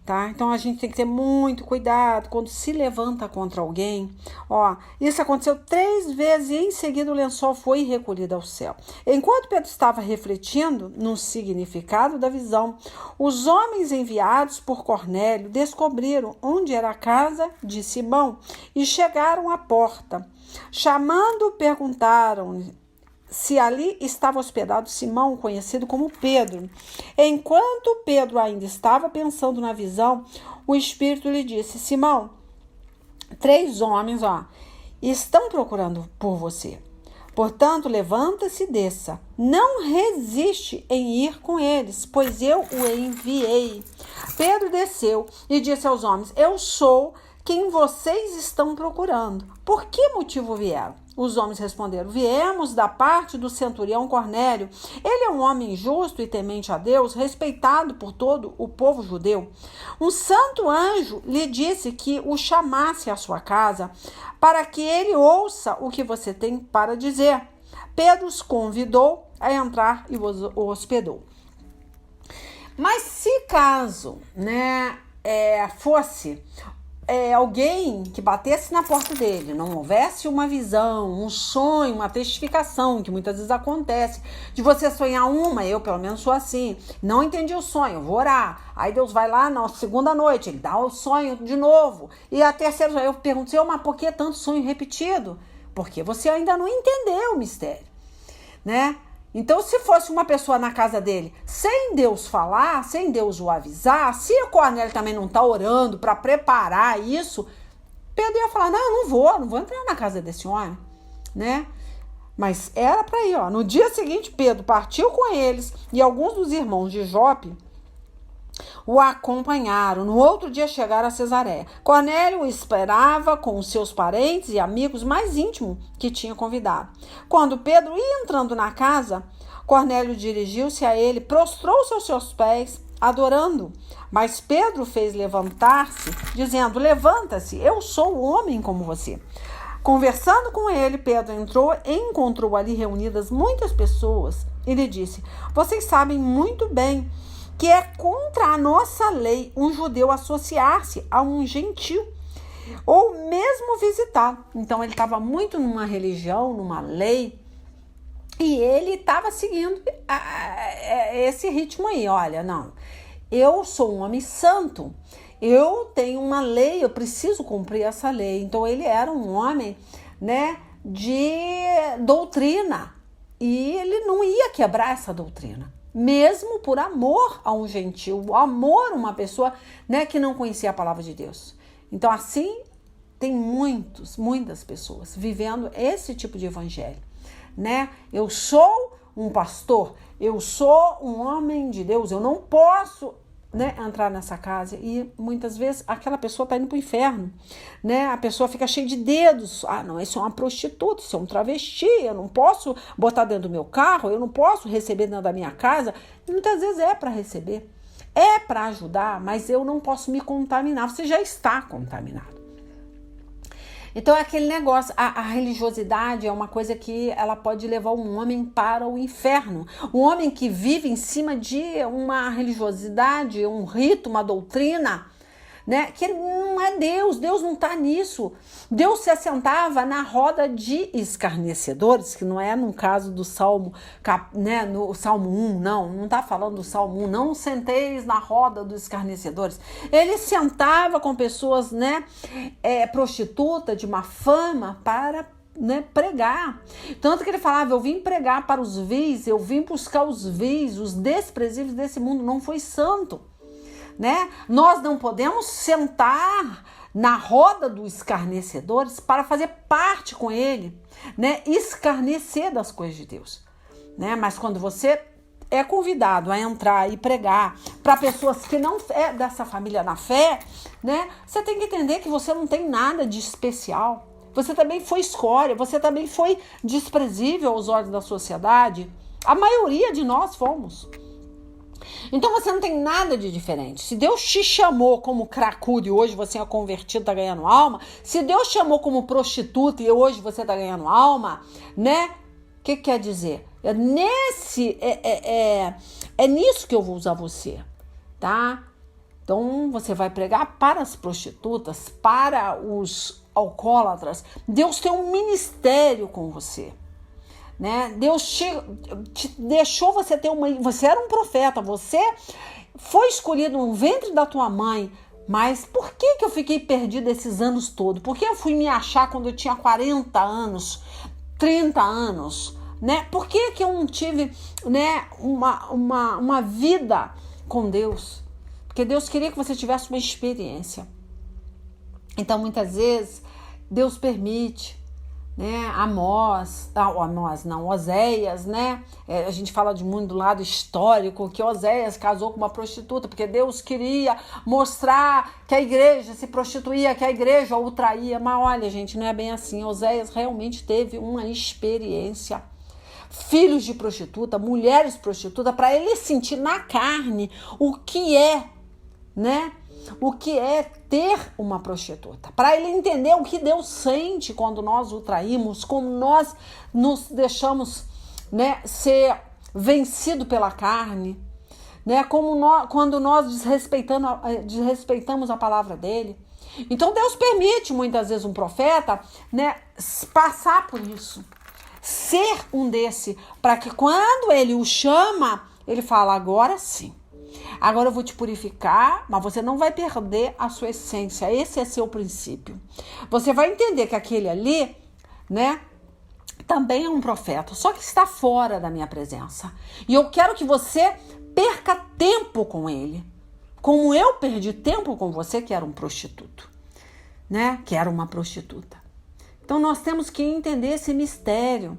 Tá? Então a gente tem que ter muito cuidado quando se levanta contra alguém. Ó, isso aconteceu 3 vezes e em seguida o lençol foi recolhido ao céu. Enquanto Pedro estava refletindo no significado da visão, os homens enviados por Cornélio descobriram onde era a casa de Simão e chegaram à porta. Chamando, perguntaram se ali estava hospedado Simão, conhecido como Pedro. Enquanto Pedro ainda estava pensando na visão, o Espírito lhe disse: Simão, 3 homens, estão procurando por você. Portanto, levanta-se e desça. Não resiste em ir com eles, pois eu o enviei. Pedro desceu e disse aos homens: eu sou quem vocês estão procurando. Por que motivo vieram? Os homens responderam: viemos da parte do centurião Cornélio. Ele é um homem justo e temente a Deus, respeitado por todo o povo judeu. Um santo anjo lhe disse que o chamasse à sua casa para que ele ouça o que você tem para dizer. Pedro os convidou a entrar e o hospedou. Mas se caso, fosse alguém que batesse na porta dele, não houvesse uma visão, um sonho, uma testificação, que muitas vezes acontece, de você sonhar eu pelo menos sou assim, não entendi o sonho, vou orar, aí Deus vai lá na segunda noite, ele dá o sonho de novo, e a terceira, eu pergunto, Senhor, mas por que tanto sonho repetido? Porque você ainda não entendeu o mistério, né? Então, se fosse uma pessoa na casa dele, sem Deus falar, sem Deus o avisar, se o Cornélio também não está orando para preparar isso, Pedro ia falar, não vou entrar na casa desse homem, né? Mas era para ir, No dia seguinte, Pedro partiu com eles e alguns dos irmãos de Jope o acompanharam. No outro dia chegaram a Cesareia. Cornélio o esperava com os seus parentes e amigos mais íntimos que tinha convidado. Quando Pedro ia entrando na casa, Cornélio dirigiu-se a ele, prostrou-se aos seus pés, adorando. Mas Pedro fez levantar-se, dizendo: levanta-se, eu sou homem como você. Conversando com ele, Pedro entrou e encontrou ali reunidas muitas pessoas. E lhe disse: vocês sabem muito bem que é contra a nossa lei um judeu associar-se a um gentil ou mesmo visitá-lo. Então ele estava muito numa religião, numa lei, e ele estava seguindo esse ritmo aí. Olha, não, eu sou um homem santo, eu tenho uma lei, eu preciso cumprir essa lei. Então ele era um homem, né, de doutrina, e ele não ia quebrar essa doutrina, mesmo por amor a um gentil, amor a uma pessoa, né, que não conhecia a palavra de Deus. Então assim tem muitas pessoas vivendo esse tipo de evangelho, né? Eu sou um pastor, eu sou um homem de Deus, eu não posso, né, entrar nessa casa. E muitas vezes aquela pessoa está indo para o inferno, né? A pessoa fica cheia de dedos. Ah, não, isso é uma prostituta, isso é um travesti, eu não posso botar dentro do meu carro, eu não posso receber dentro da minha casa. E muitas vezes é para receber, é para ajudar, mas eu não posso me contaminar. Você já está contaminado. Então é aquele negócio, a religiosidade é uma coisa que ela pode levar um homem para o inferno. Um homem que vive em cima de uma religiosidade, um rito, uma doutrina, né, que não é Deus, Deus não está nisso. Deus se assentava na roda de escarnecedores, que não é no caso do Salmo, né, no Salmo 1, não está falando do Salmo 1, não senteis na roda dos escarnecedores. Ele sentava com pessoas, né, prostitutas, de má fama, para, né, pregar. Tanto que ele falava: eu vim pregar para os vis, eu vim buscar os vis, os desprezíveis desse mundo. Não foi santo, né? Nós não podemos sentar na roda dos escarnecedores para fazer parte com ele, né? Escarnecer das coisas de Deus, né? Mas quando você é convidado a entrar e pregar para pessoas que não é dessa família na fé, né? Você tem que entender que você não tem nada de especial. Você também foi escória, você também foi desprezível aos olhos da sociedade. A maioria de nós fomos. Então você não tem nada de diferente. Se Deus te chamou como cracudo e hoje você é convertido, tá ganhando alma. Se Deus te chamou como prostituta e hoje você tá ganhando alma, né? O que quer dizer? É nisso que eu vou usar você, tá? Então você vai pregar para as prostitutas, para os alcoólatras. Deus tem um ministério com você, né? Deus te deixou você ter você era um profeta, você foi escolhido no ventre da tua mãe. Mas por que eu fiquei perdida esses anos todos? Por que eu fui me achar quando eu tinha 40 anos, 30 anos, né? Por que eu não tive, né, uma vida com Deus? Porque Deus queria que você tivesse uma experiência. Então muitas vezes Deus permite, né, Oséias, né? A gente fala de muito do lado histórico, que Oséias casou com uma prostituta, porque Deus queria mostrar que a igreja se prostituía, que a igreja o traía. Mas olha, gente, não é bem assim. Oséias realmente teve uma experiência. Filhos de prostituta, mulheres prostitutas, para ele sentir na carne o que é, né? O que é ter uma prostituta, para ele entender o que Deus sente quando nós o traímos, como nós nos deixamos, né, ser vencido pela carne, né, quando nós desrespeitamos a palavra dele. Então Deus permite muitas vezes um profeta, né, passar por isso, ser um desse, para que quando ele o chama, ele fala: agora sim. Agora eu vou te purificar, mas você não vai perder a sua essência. Esse é seu princípio. Você vai entender que aquele ali, né, também é um profeta, só que está fora da minha presença. E eu quero que você perca tempo com ele, como eu perdi tempo com você, que era um prostituto, né, que era uma prostituta. Então nós temos que entender esse mistério,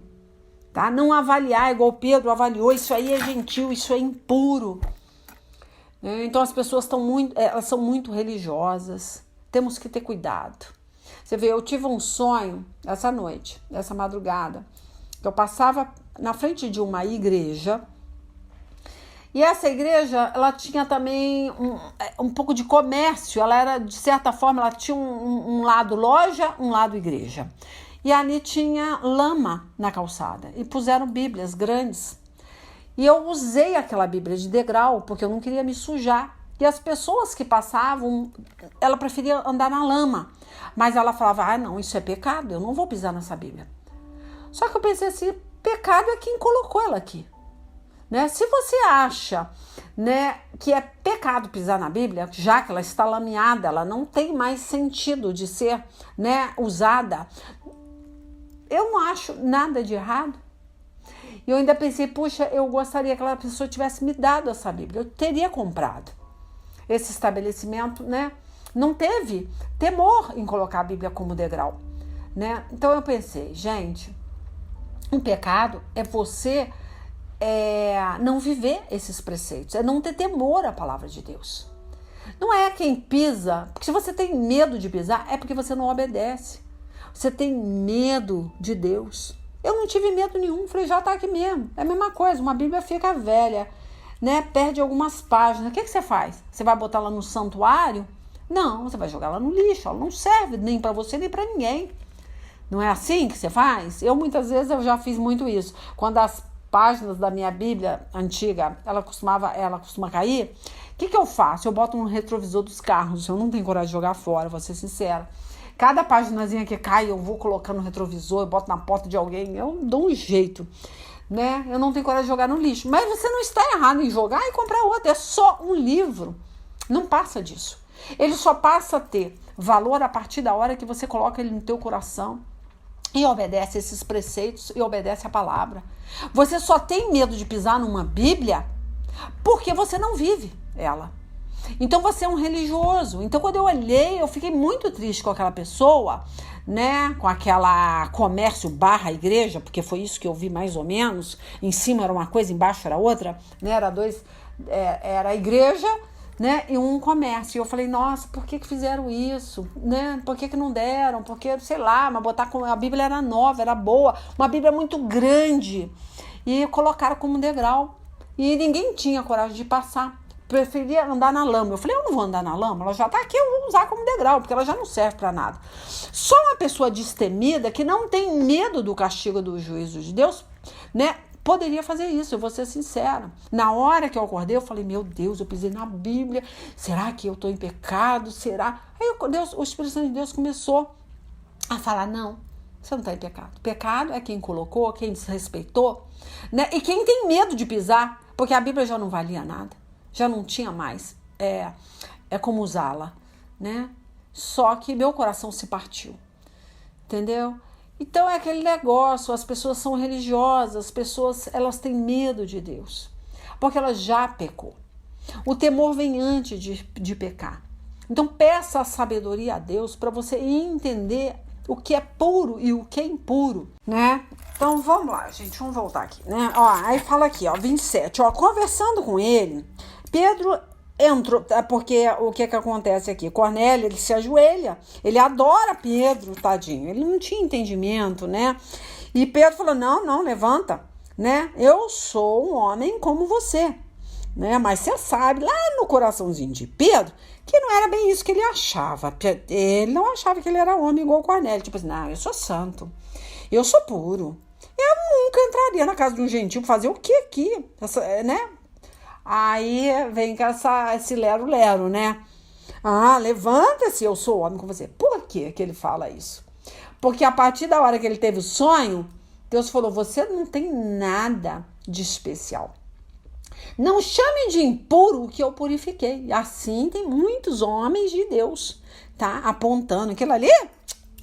tá? Não avaliar igual Pedro avaliou: isso aí é gentil, isso é impuro. Então as pessoas elas são muito religiosas. Temos que ter cuidado. Você vê, eu tive um sonho essa noite, essa madrugada, que eu passava na frente de uma igreja. E essa igreja, ela tinha também um pouco de comércio. Ela era, de certa forma, ela tinha um lado loja, um lado igreja. E ali tinha lama na calçada. E puseram bíblias grandes. E eu usei aquela bíblia de degrau, porque eu não queria me sujar. E as pessoas que passavam, ela preferia andar na lama. Mas ela falava, não, isso é pecado, eu não vou pisar nessa bíblia. Só que eu pensei assim, pecado é quem colocou ela aqui. Né? Se você acha, né, que é pecado pisar na Bíblia, já que ela está lameada, ela não tem mais sentido de ser, né, usada, eu não acho nada de errado. E eu ainda pensei, puxa, eu gostaria que aquela pessoa tivesse me dado essa Bíblia, eu teria comprado. Esse estabelecimento, né, não teve temor em colocar a Bíblia como degrau. Né? Então eu pensei, gente, um pecado é você não viver esses preceitos, é não ter temor à palavra de Deus. Não é quem pisa, porque se você tem medo de pisar, é porque você não obedece. Você tem medo de Deus. Eu não tive medo nenhum, falei, já tá aqui mesmo. É a mesma coisa, uma Bíblia fica velha, né? Perde algumas páginas. O que você faz? Você vai botar ela no santuário? Não, você vai jogar ela no lixo, ela não serve nem para você nem para ninguém. Não é assim que você faz? Muitas vezes eu já fiz muito isso. Quando as páginas da minha Bíblia antiga, ela costuma cair, o que eu faço? Eu boto no retrovisor dos carros, eu não tenho coragem de jogar fora, vou ser sincera. Cada paginazinha que cai, eu vou colocando no retrovisor, eu boto na porta de alguém, eu dou um jeito, né? Eu não tenho coragem de jogar no lixo. Mas você não está errado em jogar e comprar outro, é só um livro. Não passa disso. Ele só passa a ter valor a partir da hora que você coloca ele no teu coração e obedece esses preceitos e obedece a palavra. Você só tem medo de pisar numa Bíblia porque você não vive ela. Então você é um religioso. Então quando eu olhei, eu fiquei muito triste com aquela pessoa, né? Com aquela comércio / igreja, porque foi isso que eu vi mais ou menos. Em cima era uma coisa, embaixo era outra, né? Era a igreja, né, e um comércio. E eu falei, nossa, por que fizeram isso? Né? Por que não deram? Porque, sei lá, mas botar com a Bíblia era nova, era boa, uma Bíblia muito grande. E colocaram como degrau. E ninguém tinha coragem de passar. Preferia andar na lama. Eu falei, eu não vou andar na lama, ela já tá aqui, eu vou usar como degrau, porque ela já não serve para nada. Só uma pessoa destemida, que não tem medo do castigo do juízo de Deus, né, poderia fazer isso, eu vou ser sincera. Na hora que eu acordei, eu falei, meu Deus, eu pisei na Bíblia, será que eu estou em pecado? Será? Aí o Espírito Santo de Deus começou a falar, não, você não está em pecado. Pecado é quem colocou, quem desrespeitou, né? E quem tem medo de pisar, porque a Bíblia já não valia nada, já não tinha mais como usá-la, né? Só que meu coração se partiu, entendeu? Então é aquele negócio, as pessoas são religiosas, as pessoas elas têm medo de Deus, porque elas já pecou. O temor vem antes de pecar. Então peça a sabedoria a Deus para você entender o que é puro e o que é impuro, né? Então vamos lá, gente, vamos voltar aqui, né? Ó, aí fala aqui, ó, 27, ó, conversando com ele, Pedro entrou, porque o que acontece aqui? Cornélio, ele se ajoelha, ele adora Pedro, tadinho, ele não tinha entendimento, né? E Pedro falou, não, levanta, né? Eu sou um homem como você, né? Mas você sabe, lá no coraçãozinho de Pedro, que não era bem isso que ele achava. Ele não achava que ele era homem igual o Cornélio, tipo assim, não, eu sou santo, eu sou puro, eu nunca entraria na casa de um gentil pra fazer o que aqui, né? Aí vem com esse lero-lero, né? Ah, levanta-se, eu sou homem com você. Por que ele fala isso? Porque a partir da hora que ele teve o sonho, Deus falou, você não tem nada de especial. Não chame de impuro o que eu purifiquei. Assim tem muitos homens de Deus, tá? Apontando aquilo ali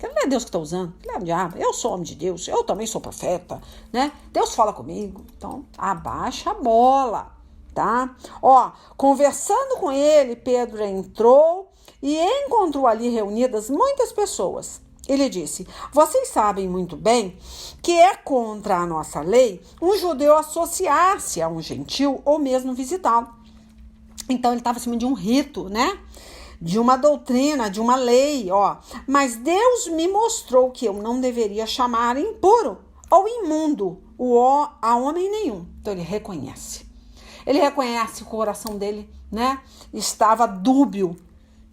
não é Deus que está usando, aquilo é o diabo. Eu sou homem de Deus, eu também sou profeta, né? Deus fala comigo. Então, abaixa a bola. Tá? Ó, conversando com ele, Pedro entrou e encontrou ali reunidas muitas pessoas. Ele disse, vocês sabem muito bem que é contra a nossa lei um judeu associar-se a um gentil ou mesmo visitá-lo. Então ele estava acima de um rito, né? De uma doutrina, de uma lei, ó. Mas Deus me mostrou que eu não deveria chamar impuro ou imundo a homem nenhum. Então ele reconhece. Ele reconhece que o coração dele, né, estava dúbio,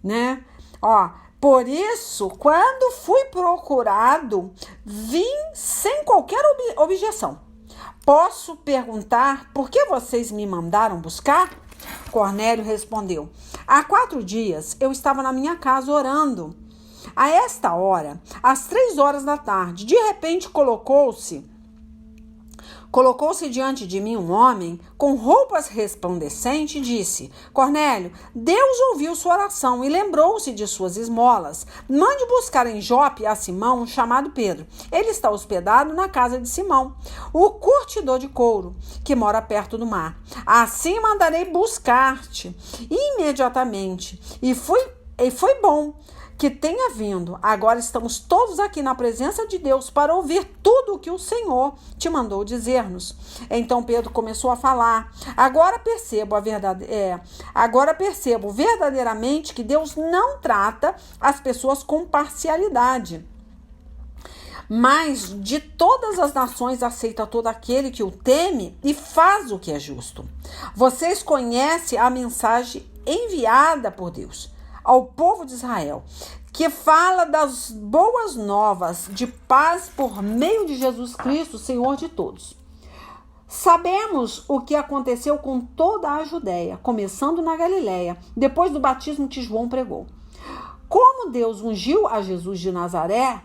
né? Ó, por isso, quando fui procurado, vim sem qualquer objeção. Posso perguntar por que vocês me mandaram buscar? Cornélio respondeu: há 4 dias eu estava na minha casa orando. A esta hora, às 3 horas da tarde, de repente colocou-se diante de mim um homem com roupas resplandecentes e disse: Cornélio, Deus ouviu sua oração e lembrou-se de suas esmolas. Mande buscar em Jope a Simão, chamado Pedro. Ele está hospedado na casa de Simão, o curtidor de couro, que mora perto do mar. Assim mandarei buscar-te imediatamente. E foi bom que tenha vindo. Agora estamos todos aqui na presença de Deus para ouvir tudo o que o Senhor te mandou dizer-nos. Então Pedro começou a falar: agora percebo verdadeiramente que Deus não trata as pessoas com parcialidade, mas de todas as nações aceita todo aquele que o teme e faz o que é justo. Vocês conhecem a mensagem enviada por Deus ao povo de Israel, que fala das boas novas de paz por meio de Jesus Cristo, Senhor de todos. Sabemos o que aconteceu com toda a Judéia, começando na Galileia, depois do batismo que João pregou. Como Deus ungiu a Jesus de Nazaré,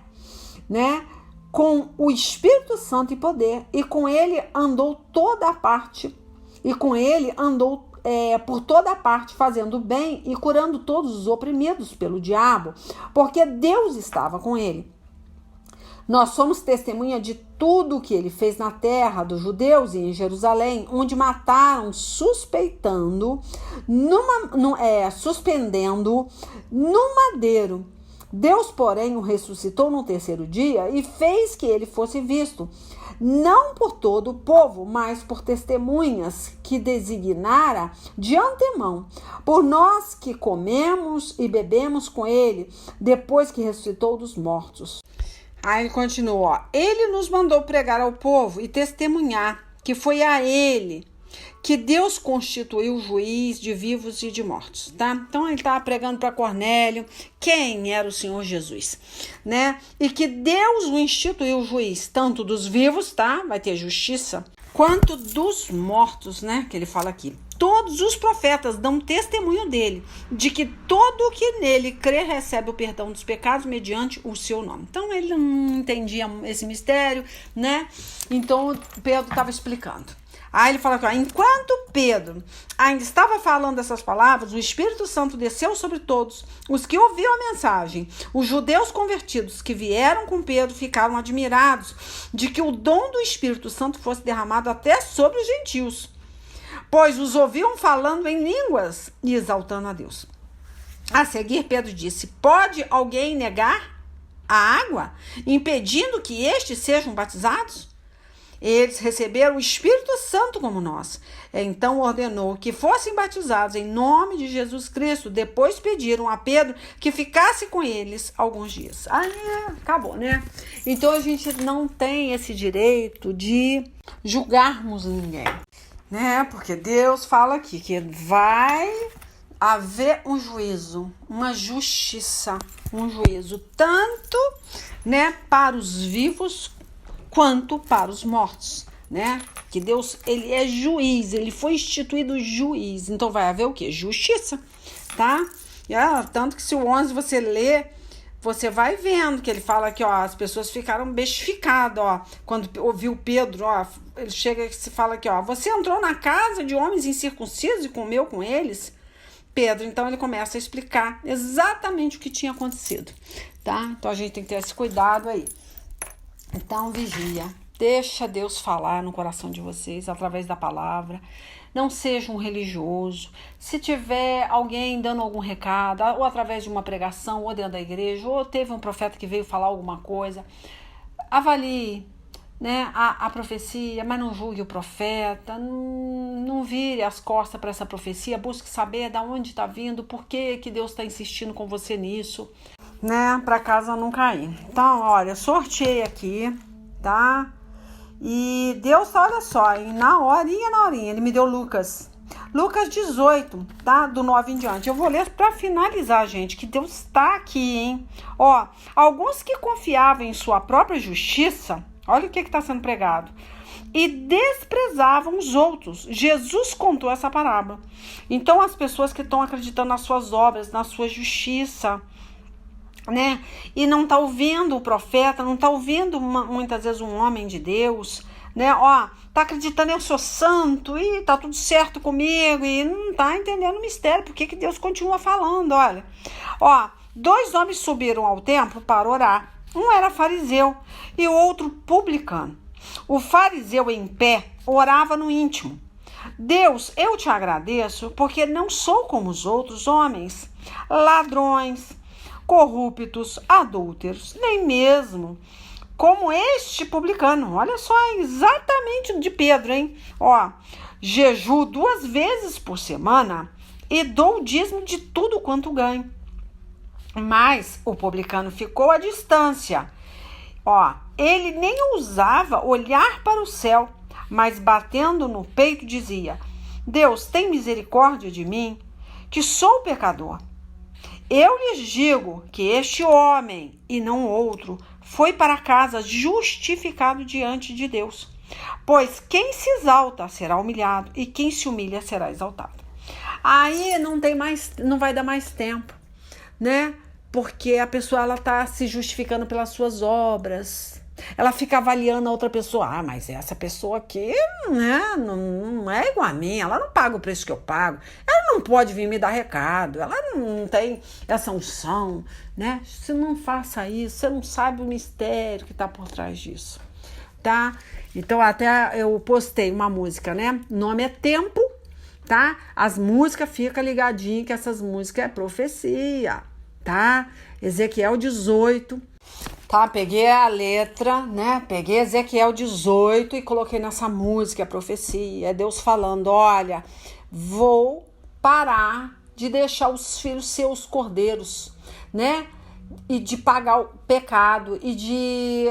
né, com o Espírito Santo e poder, e com ele andou por toda parte, fazendo bem e curando todos os oprimidos pelo diabo, porque Deus estava com ele. Nós somos testemunha de tudo o que ele fez na terra dos judeus e em Jerusalém, onde mataram suspendendo no madeiro. Deus, porém, o ressuscitou no 3º dia e fez que ele fosse visto, não por todo o povo, mas por testemunhas que designara de antemão, por nós que comemos e bebemos com ele, depois que ressuscitou dos mortos. Aí ele continua, ele nos mandou pregar ao povo e testemunhar que foi a ele que Deus constituiu juiz de vivos e de mortos, tá? Então ele estava pregando para Cornélio quem era o Senhor Jesus, né? E que Deus o instituiu juiz tanto dos vivos, tá? Vai ter justiça, quanto dos mortos, né? Que ele fala aqui. Todos os profetas dão testemunho dele, de que todo o que nele crê recebe o perdão dos pecados mediante o seu nome. Então ele não entendia esse mistério, né? Então Pedro estava explicando. Aí ele fala que, enquanto Pedro ainda estava falando essas palavras, o Espírito Santo desceu sobre todos os que ouviram a mensagem. Os judeus convertidos que vieram com Pedro ficaram admirados de que o dom do Espírito Santo fosse derramado até sobre os gentios, pois os ouviam falando em línguas e exaltando a Deus. A seguir, Pedro disse: pode alguém negar a água, impedindo que estes sejam batizados? Eles receberam o Espírito Santo como nós. Então ordenou que fossem batizados em nome de Jesus Cristo. Depois pediram a Pedro que ficasse com eles alguns dias. Aí acabou, né? Então a gente não tem esse direito de julgarmos ninguém, né? Porque Deus fala aqui que vai haver um juízo, uma justiça, um juízo tanto, né, para os vivos quanto para os mortos, né? Que Deus, ele é juiz, ele foi instituído juiz. Então vai haver o quê? Justiça, tá? Tanto que se o 11 você lê, você vai vendo que ele fala que, ó, as pessoas ficaram bestificadas, ó, quando ouviu Pedro, ó, ele chega e se fala aqui, ó, você entrou na casa de homens incircuncisos e comeu com eles? Pedro, então ele começa a explicar exatamente o que tinha acontecido, tá? Então a gente tem que ter esse cuidado aí. Então, vigia, deixa Deus falar no coração de vocês através da palavra. Não seja um religioso. Se tiver alguém dando algum recado, ou através de uma pregação, ou dentro da igreja, ou teve um profeta que veio falar alguma coisa, avalie. né, a profecia, mas não julgue o profeta, não vire as costas para essa profecia, busque saber de onde está vindo, por que Deus está insistindo com você nisso, né, para casa não cair. Então, olha, sorteei aqui, tá? E Deus, olha só, hein, na horinha, ele me deu Lucas 18, tá? Do 9 em diante. Eu vou ler para finalizar, gente, que Deus está aqui, hein? Ó, alguns que confiavam em sua própria justiça, olha o que está sendo pregado, e desprezavam os outros. Jesus contou essa parábola. Então, as pessoas que estão acreditando nas suas obras, na sua justiça, né? E não tá ouvindo o profeta, não tá ouvindo muitas vezes um homem de Deus, né? Ó, tá acreditando eu sou santo e tá tudo certo comigo e não tá entendendo o mistério, por que Deus continua falando, olha. Ó, 2 homens subiram ao templo para orar. Um era fariseu e o outro publicano. O fariseu em pé orava no íntimo. Deus, eu te agradeço porque não sou como os outros homens, ladrões, corruptos, adúlteros, nem mesmo como este publicano. Olha só, exatamente de Pedro, hein? Ó, jejuo 2 vezes por semana e dou o dízimo de tudo quanto ganho. Mas o publicano ficou à distância. Ó, ele nem ousava olhar para o céu, mas batendo no peito dizia: Deus, tem misericórdia de mim, que sou pecador. Eu lhes digo que este homem, e não outro, foi para casa justificado diante de Deus. Pois quem se exalta será humilhado, e quem se humilha será exaltado. Aí não vai dar mais tempo, né? Porque a pessoa, ela tá se justificando pelas suas obras. Ela fica avaliando a outra pessoa. Ah, mas essa pessoa aqui, né, não é igual a mim. Ela não paga o preço que eu pago. Ela não pode vir me dar recado. Ela não tem essa unção, né? Você não faça isso. Você não sabe o mistério que tá por trás disso, tá? Então, até eu postei uma música, né? O nome é Tempo, tá? As músicas, fica ligadinho que essas músicas é profecia, tá? Ezequiel 18, tá? Peguei a letra, né? Peguei Ezequiel 18 e coloquei nessa música, a profecia. É Deus falando: olha, vou parar de deixar os filhos seus cordeiros, né? E de pagar o pecado e de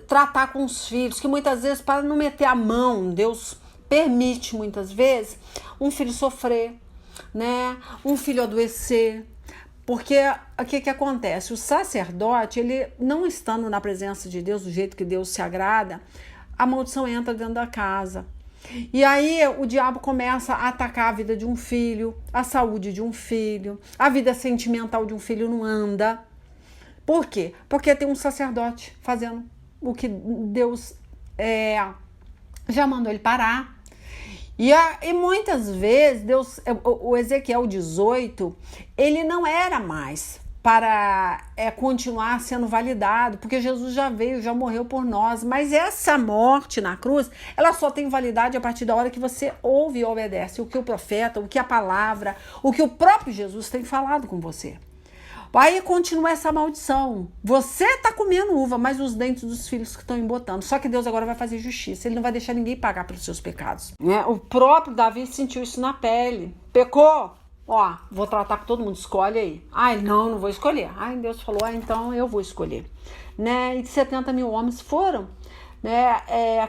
tratar com os filhos, que muitas vezes, para não meter a mão, Deus permite muitas vezes um filho sofrer, né? Um filho adoecer. Porque o que acontece? O sacerdote, ele não estando na presença de Deus do jeito que Deus se agrada, a maldição entra dentro da casa. E aí o diabo começa a atacar a vida de um filho, a saúde de um filho, a vida sentimental de um filho não anda. Por quê? Porque tem um sacerdote fazendo o que Deus já mandou ele parar. E muitas vezes, o Ezequiel 18, ele não era mais para continuar sendo validado, porque Jesus já veio, já morreu por nós. Mas essa morte na cruz, ela só tem validade a partir da hora que você ouve e obedece o que o profeta, o que a palavra, o que o próprio Jesus tem falado com você. Aí continua essa maldição. Você tá comendo uva, mas os dentes dos filhos que estão embotando. Só que Deus agora vai fazer justiça. Ele não vai deixar ninguém pagar pelos seus pecados, né? O próprio Davi sentiu isso na pele. Pecou? Ó, vou tratar com todo mundo. Escolhe aí. Ai, não vou escolher. Ai, Deus falou, então eu vou escolher. Né? E 70 mil homens foram, né,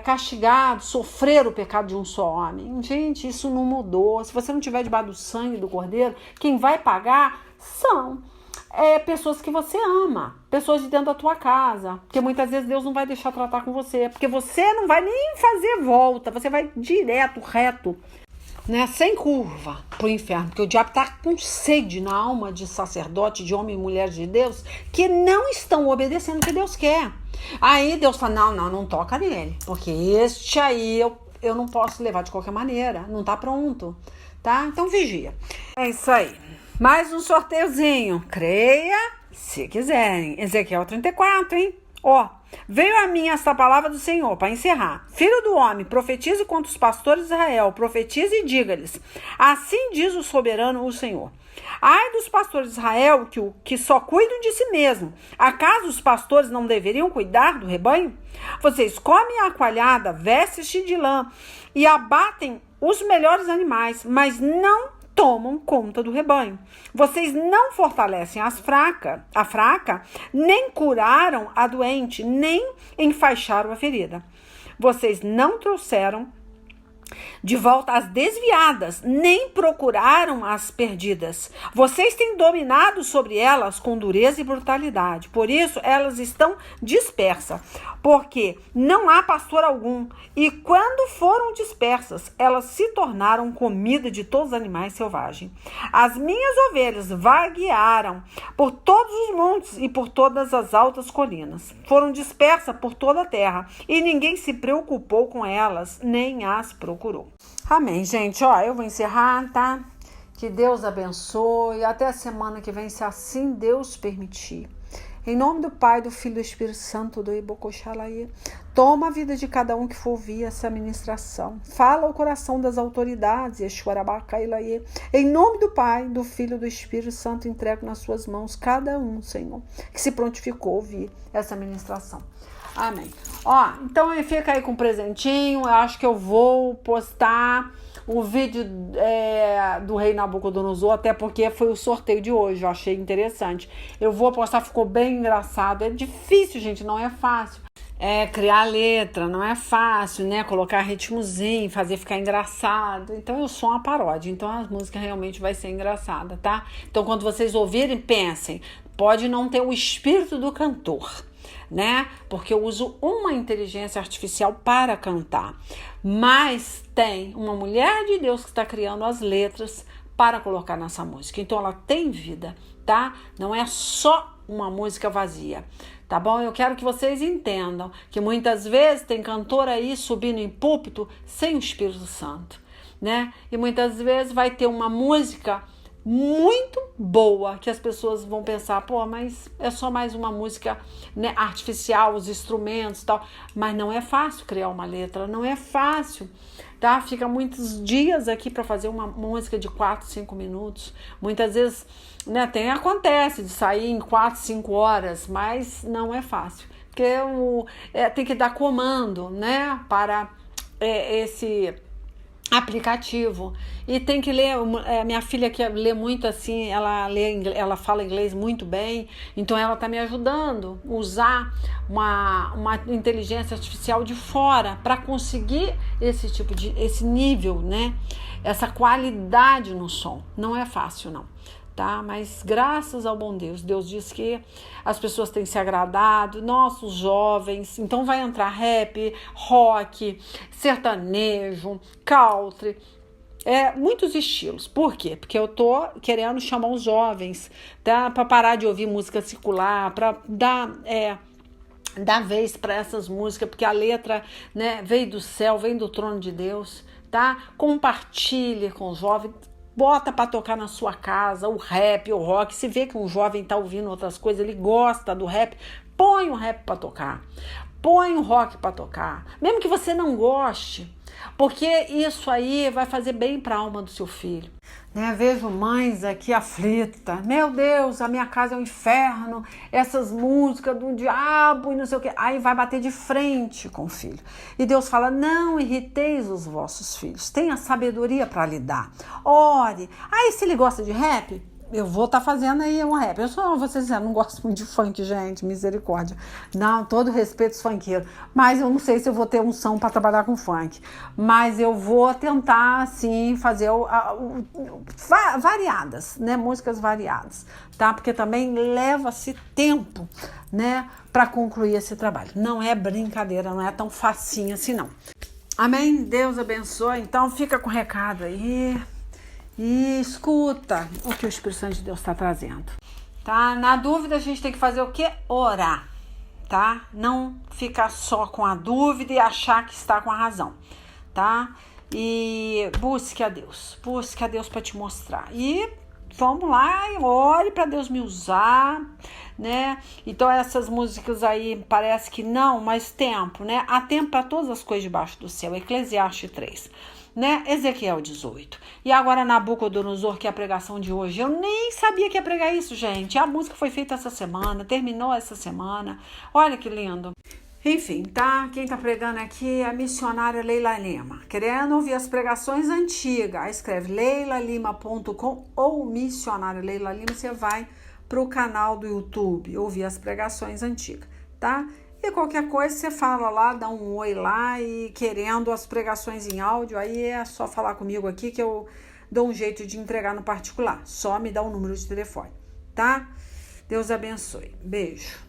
castigados, sofreram o pecado de um só homem. Gente, isso não mudou. Se você não tiver debaixo do sangue do Cordeiro, quem vai pagar são pessoas que você ama, pessoas de dentro da tua casa, porque muitas vezes Deus não vai deixar tratar com você, porque você não vai nem fazer volta, você vai direto, reto, né, sem curva pro inferno, porque o diabo tá com sede na alma de sacerdote, de homem e mulher de Deus, que não estão obedecendo o que Deus quer. Aí Deus fala, não toca nele, porque este aí eu não posso levar de qualquer maneira, não tá pronto, tá? Então vigia. É isso aí. Mais um sorteiozinho. Creia se quiserem. Ezequiel 34, hein? Ó, veio a mim esta palavra do Senhor, para encerrar. Filho do homem, profetize contra os pastores de Israel, profetize e diga-lhes, assim diz o soberano, o Senhor. Ai dos pastores de Israel que só cuidam de si mesmo. Acaso os pastores não deveriam cuidar do rebanho? Vocês comem a coalhada, vestem-se de lã e abatem os melhores animais, mas não tomam conta do rebanho. Vocês não fortalecem a fraca, nem curaram a doente, nem enfaixaram a ferida. Vocês não trouxeram de volta as desviadas, nem procuraram as perdidas. Vocês têm dominado sobre elas com dureza e brutalidade. Por isso, elas estão dispersas, porque não há pastor algum. E quando foram dispersas, elas se tornaram comida de todos os animais selvagens. As minhas ovelhas vaguearam por todos os montes e por todas as altas colinas. Foram dispersas por toda a terra, e ninguém se preocupou com elas, nem as procurou. Amém, gente. Eu vou encerrar, tá? Que Deus abençoe. Até a semana que vem, se assim Deus permitir. Em nome do Pai, do Filho e do Espírito Santo, do Ibocoxalaí. Toma a vida de cada um que for ouvir essa ministração. Fala o coração das autoridades, Yeshua-Rabacailaí. Em nome do Pai, do Filho e do Espírito Santo, entrego nas suas mãos cada um, Senhor, que se prontificou a ouvir essa ministração. Amém. Então fica aí com um presentinho. Eu acho que eu vou postar o vídeo do rei Nabucodonosor, até porque foi o sorteio de hoje. Eu achei interessante. Eu vou postar, ficou bem engraçado. É difícil, gente, não é fácil. Criar letra, não é fácil, né? Colocar ritmozinho, fazer ficar engraçado. Então eu sou uma paródia, então a música realmente vai ser engraçada, tá? Então quando vocês ouvirem, pensem, pode não ter o espírito do cantor, né? Porque eu uso uma inteligência artificial para cantar, mas tem uma mulher de Deus que está criando as letras para colocar nessa música. Então ela tem vida, tá? Não é só uma música vazia, tá bom? Eu quero que vocês entendam que muitas vezes tem cantor aí subindo em púlpito sem o Espírito Santo, né? E muitas vezes vai ter uma música muito boa, que as pessoas vão pensar, mas é só mais uma música, né, artificial, os instrumentos e tal, mas não é fácil criar uma letra, não é fácil, tá? Fica muitos dias aqui para fazer uma música de 4, 5 minutos, muitas vezes, né, acontece de sair em 4, 5 horas, mas não é fácil, porque tem que dar comando, né, para esse aplicativo, e tem que ler. Minha filha que lê muito assim, ela fala inglês muito bem, então ela tá me ajudando a usar uma inteligência artificial de fora para conseguir esse nível, né, essa qualidade no som. Não é fácil não, tá? Mas graças ao bom Deus, Deus diz que as pessoas têm se agradado, nossos jovens, então vai entrar rap, rock, sertanejo, country, muitos estilos. Por quê? Porque eu tô querendo chamar os jovens, tá? Para parar de ouvir música circular, para dar vez para essas músicas, porque a letra, né, veio do céu, vem do trono de Deus, tá? Compartilhe com os jovens. Bota para tocar na sua casa o rap, o rock. Se vê que um jovem tá ouvindo outras coisas, ele gosta do rap, põe o rap para tocar. Põe o rock para tocar. Mesmo que você não goste, porque isso aí vai fazer bem para a alma do seu filho. Né? Vejo mães aqui aflitas. Meu Deus, a minha casa é um inferno. Essas músicas do diabo e não sei o quê. Aí vai bater de frente com o filho. E Deus fala, não irriteis os vossos filhos. Tenha sabedoria para lidar. Ore. Aí se ele gosta de rap, eu vou estar fazendo aí um rap. Vocês não gosto muito de funk, gente, misericórdia. Não, todo respeito aos funkeiros. Mas eu não sei se eu vou ter unção para trabalhar com funk. Mas eu vou tentar, assim, fazer variadas, né? Músicas variadas, tá? Porque também leva-se tempo, né? Para concluir esse trabalho. Não é brincadeira, não é tão facinho assim, não. Amém? Deus abençoe. Então, fica com o recado aí. E escuta o que o Espírito Santo de Deus está trazendo, tá? Na dúvida, a gente tem que fazer o quê? Orar, tá? Não ficar só com a dúvida e achar que está com a razão, tá? E busque a Deus para te mostrar. E vamos lá e ore para Deus me usar, né? Então essas músicas aí parece que não, mas tempo, né? Há tempo para todas as coisas debaixo do céu. Eclesiastes 3, né? Ezequiel 18. E agora Nabucodonosor, que é a pregação de hoje. Eu nem sabia que ia pregar isso, gente. A música foi feita essa semana, terminou essa semana. Olha que lindo. Enfim, tá? Quem tá pregando aqui é a missionária Leila Lima. Querendo ouvir as pregações antigas, aí escreve leilalima.com ou missionária Leila Lima, você vai pro canal do YouTube ouvir as pregações antigas, tá? E qualquer coisa você fala lá, dá um oi lá e querendo as pregações em áudio, aí é só falar comigo aqui que eu dou um jeito de entregar no particular. Só me dá um número de telefone, tá? Deus abençoe. Beijo.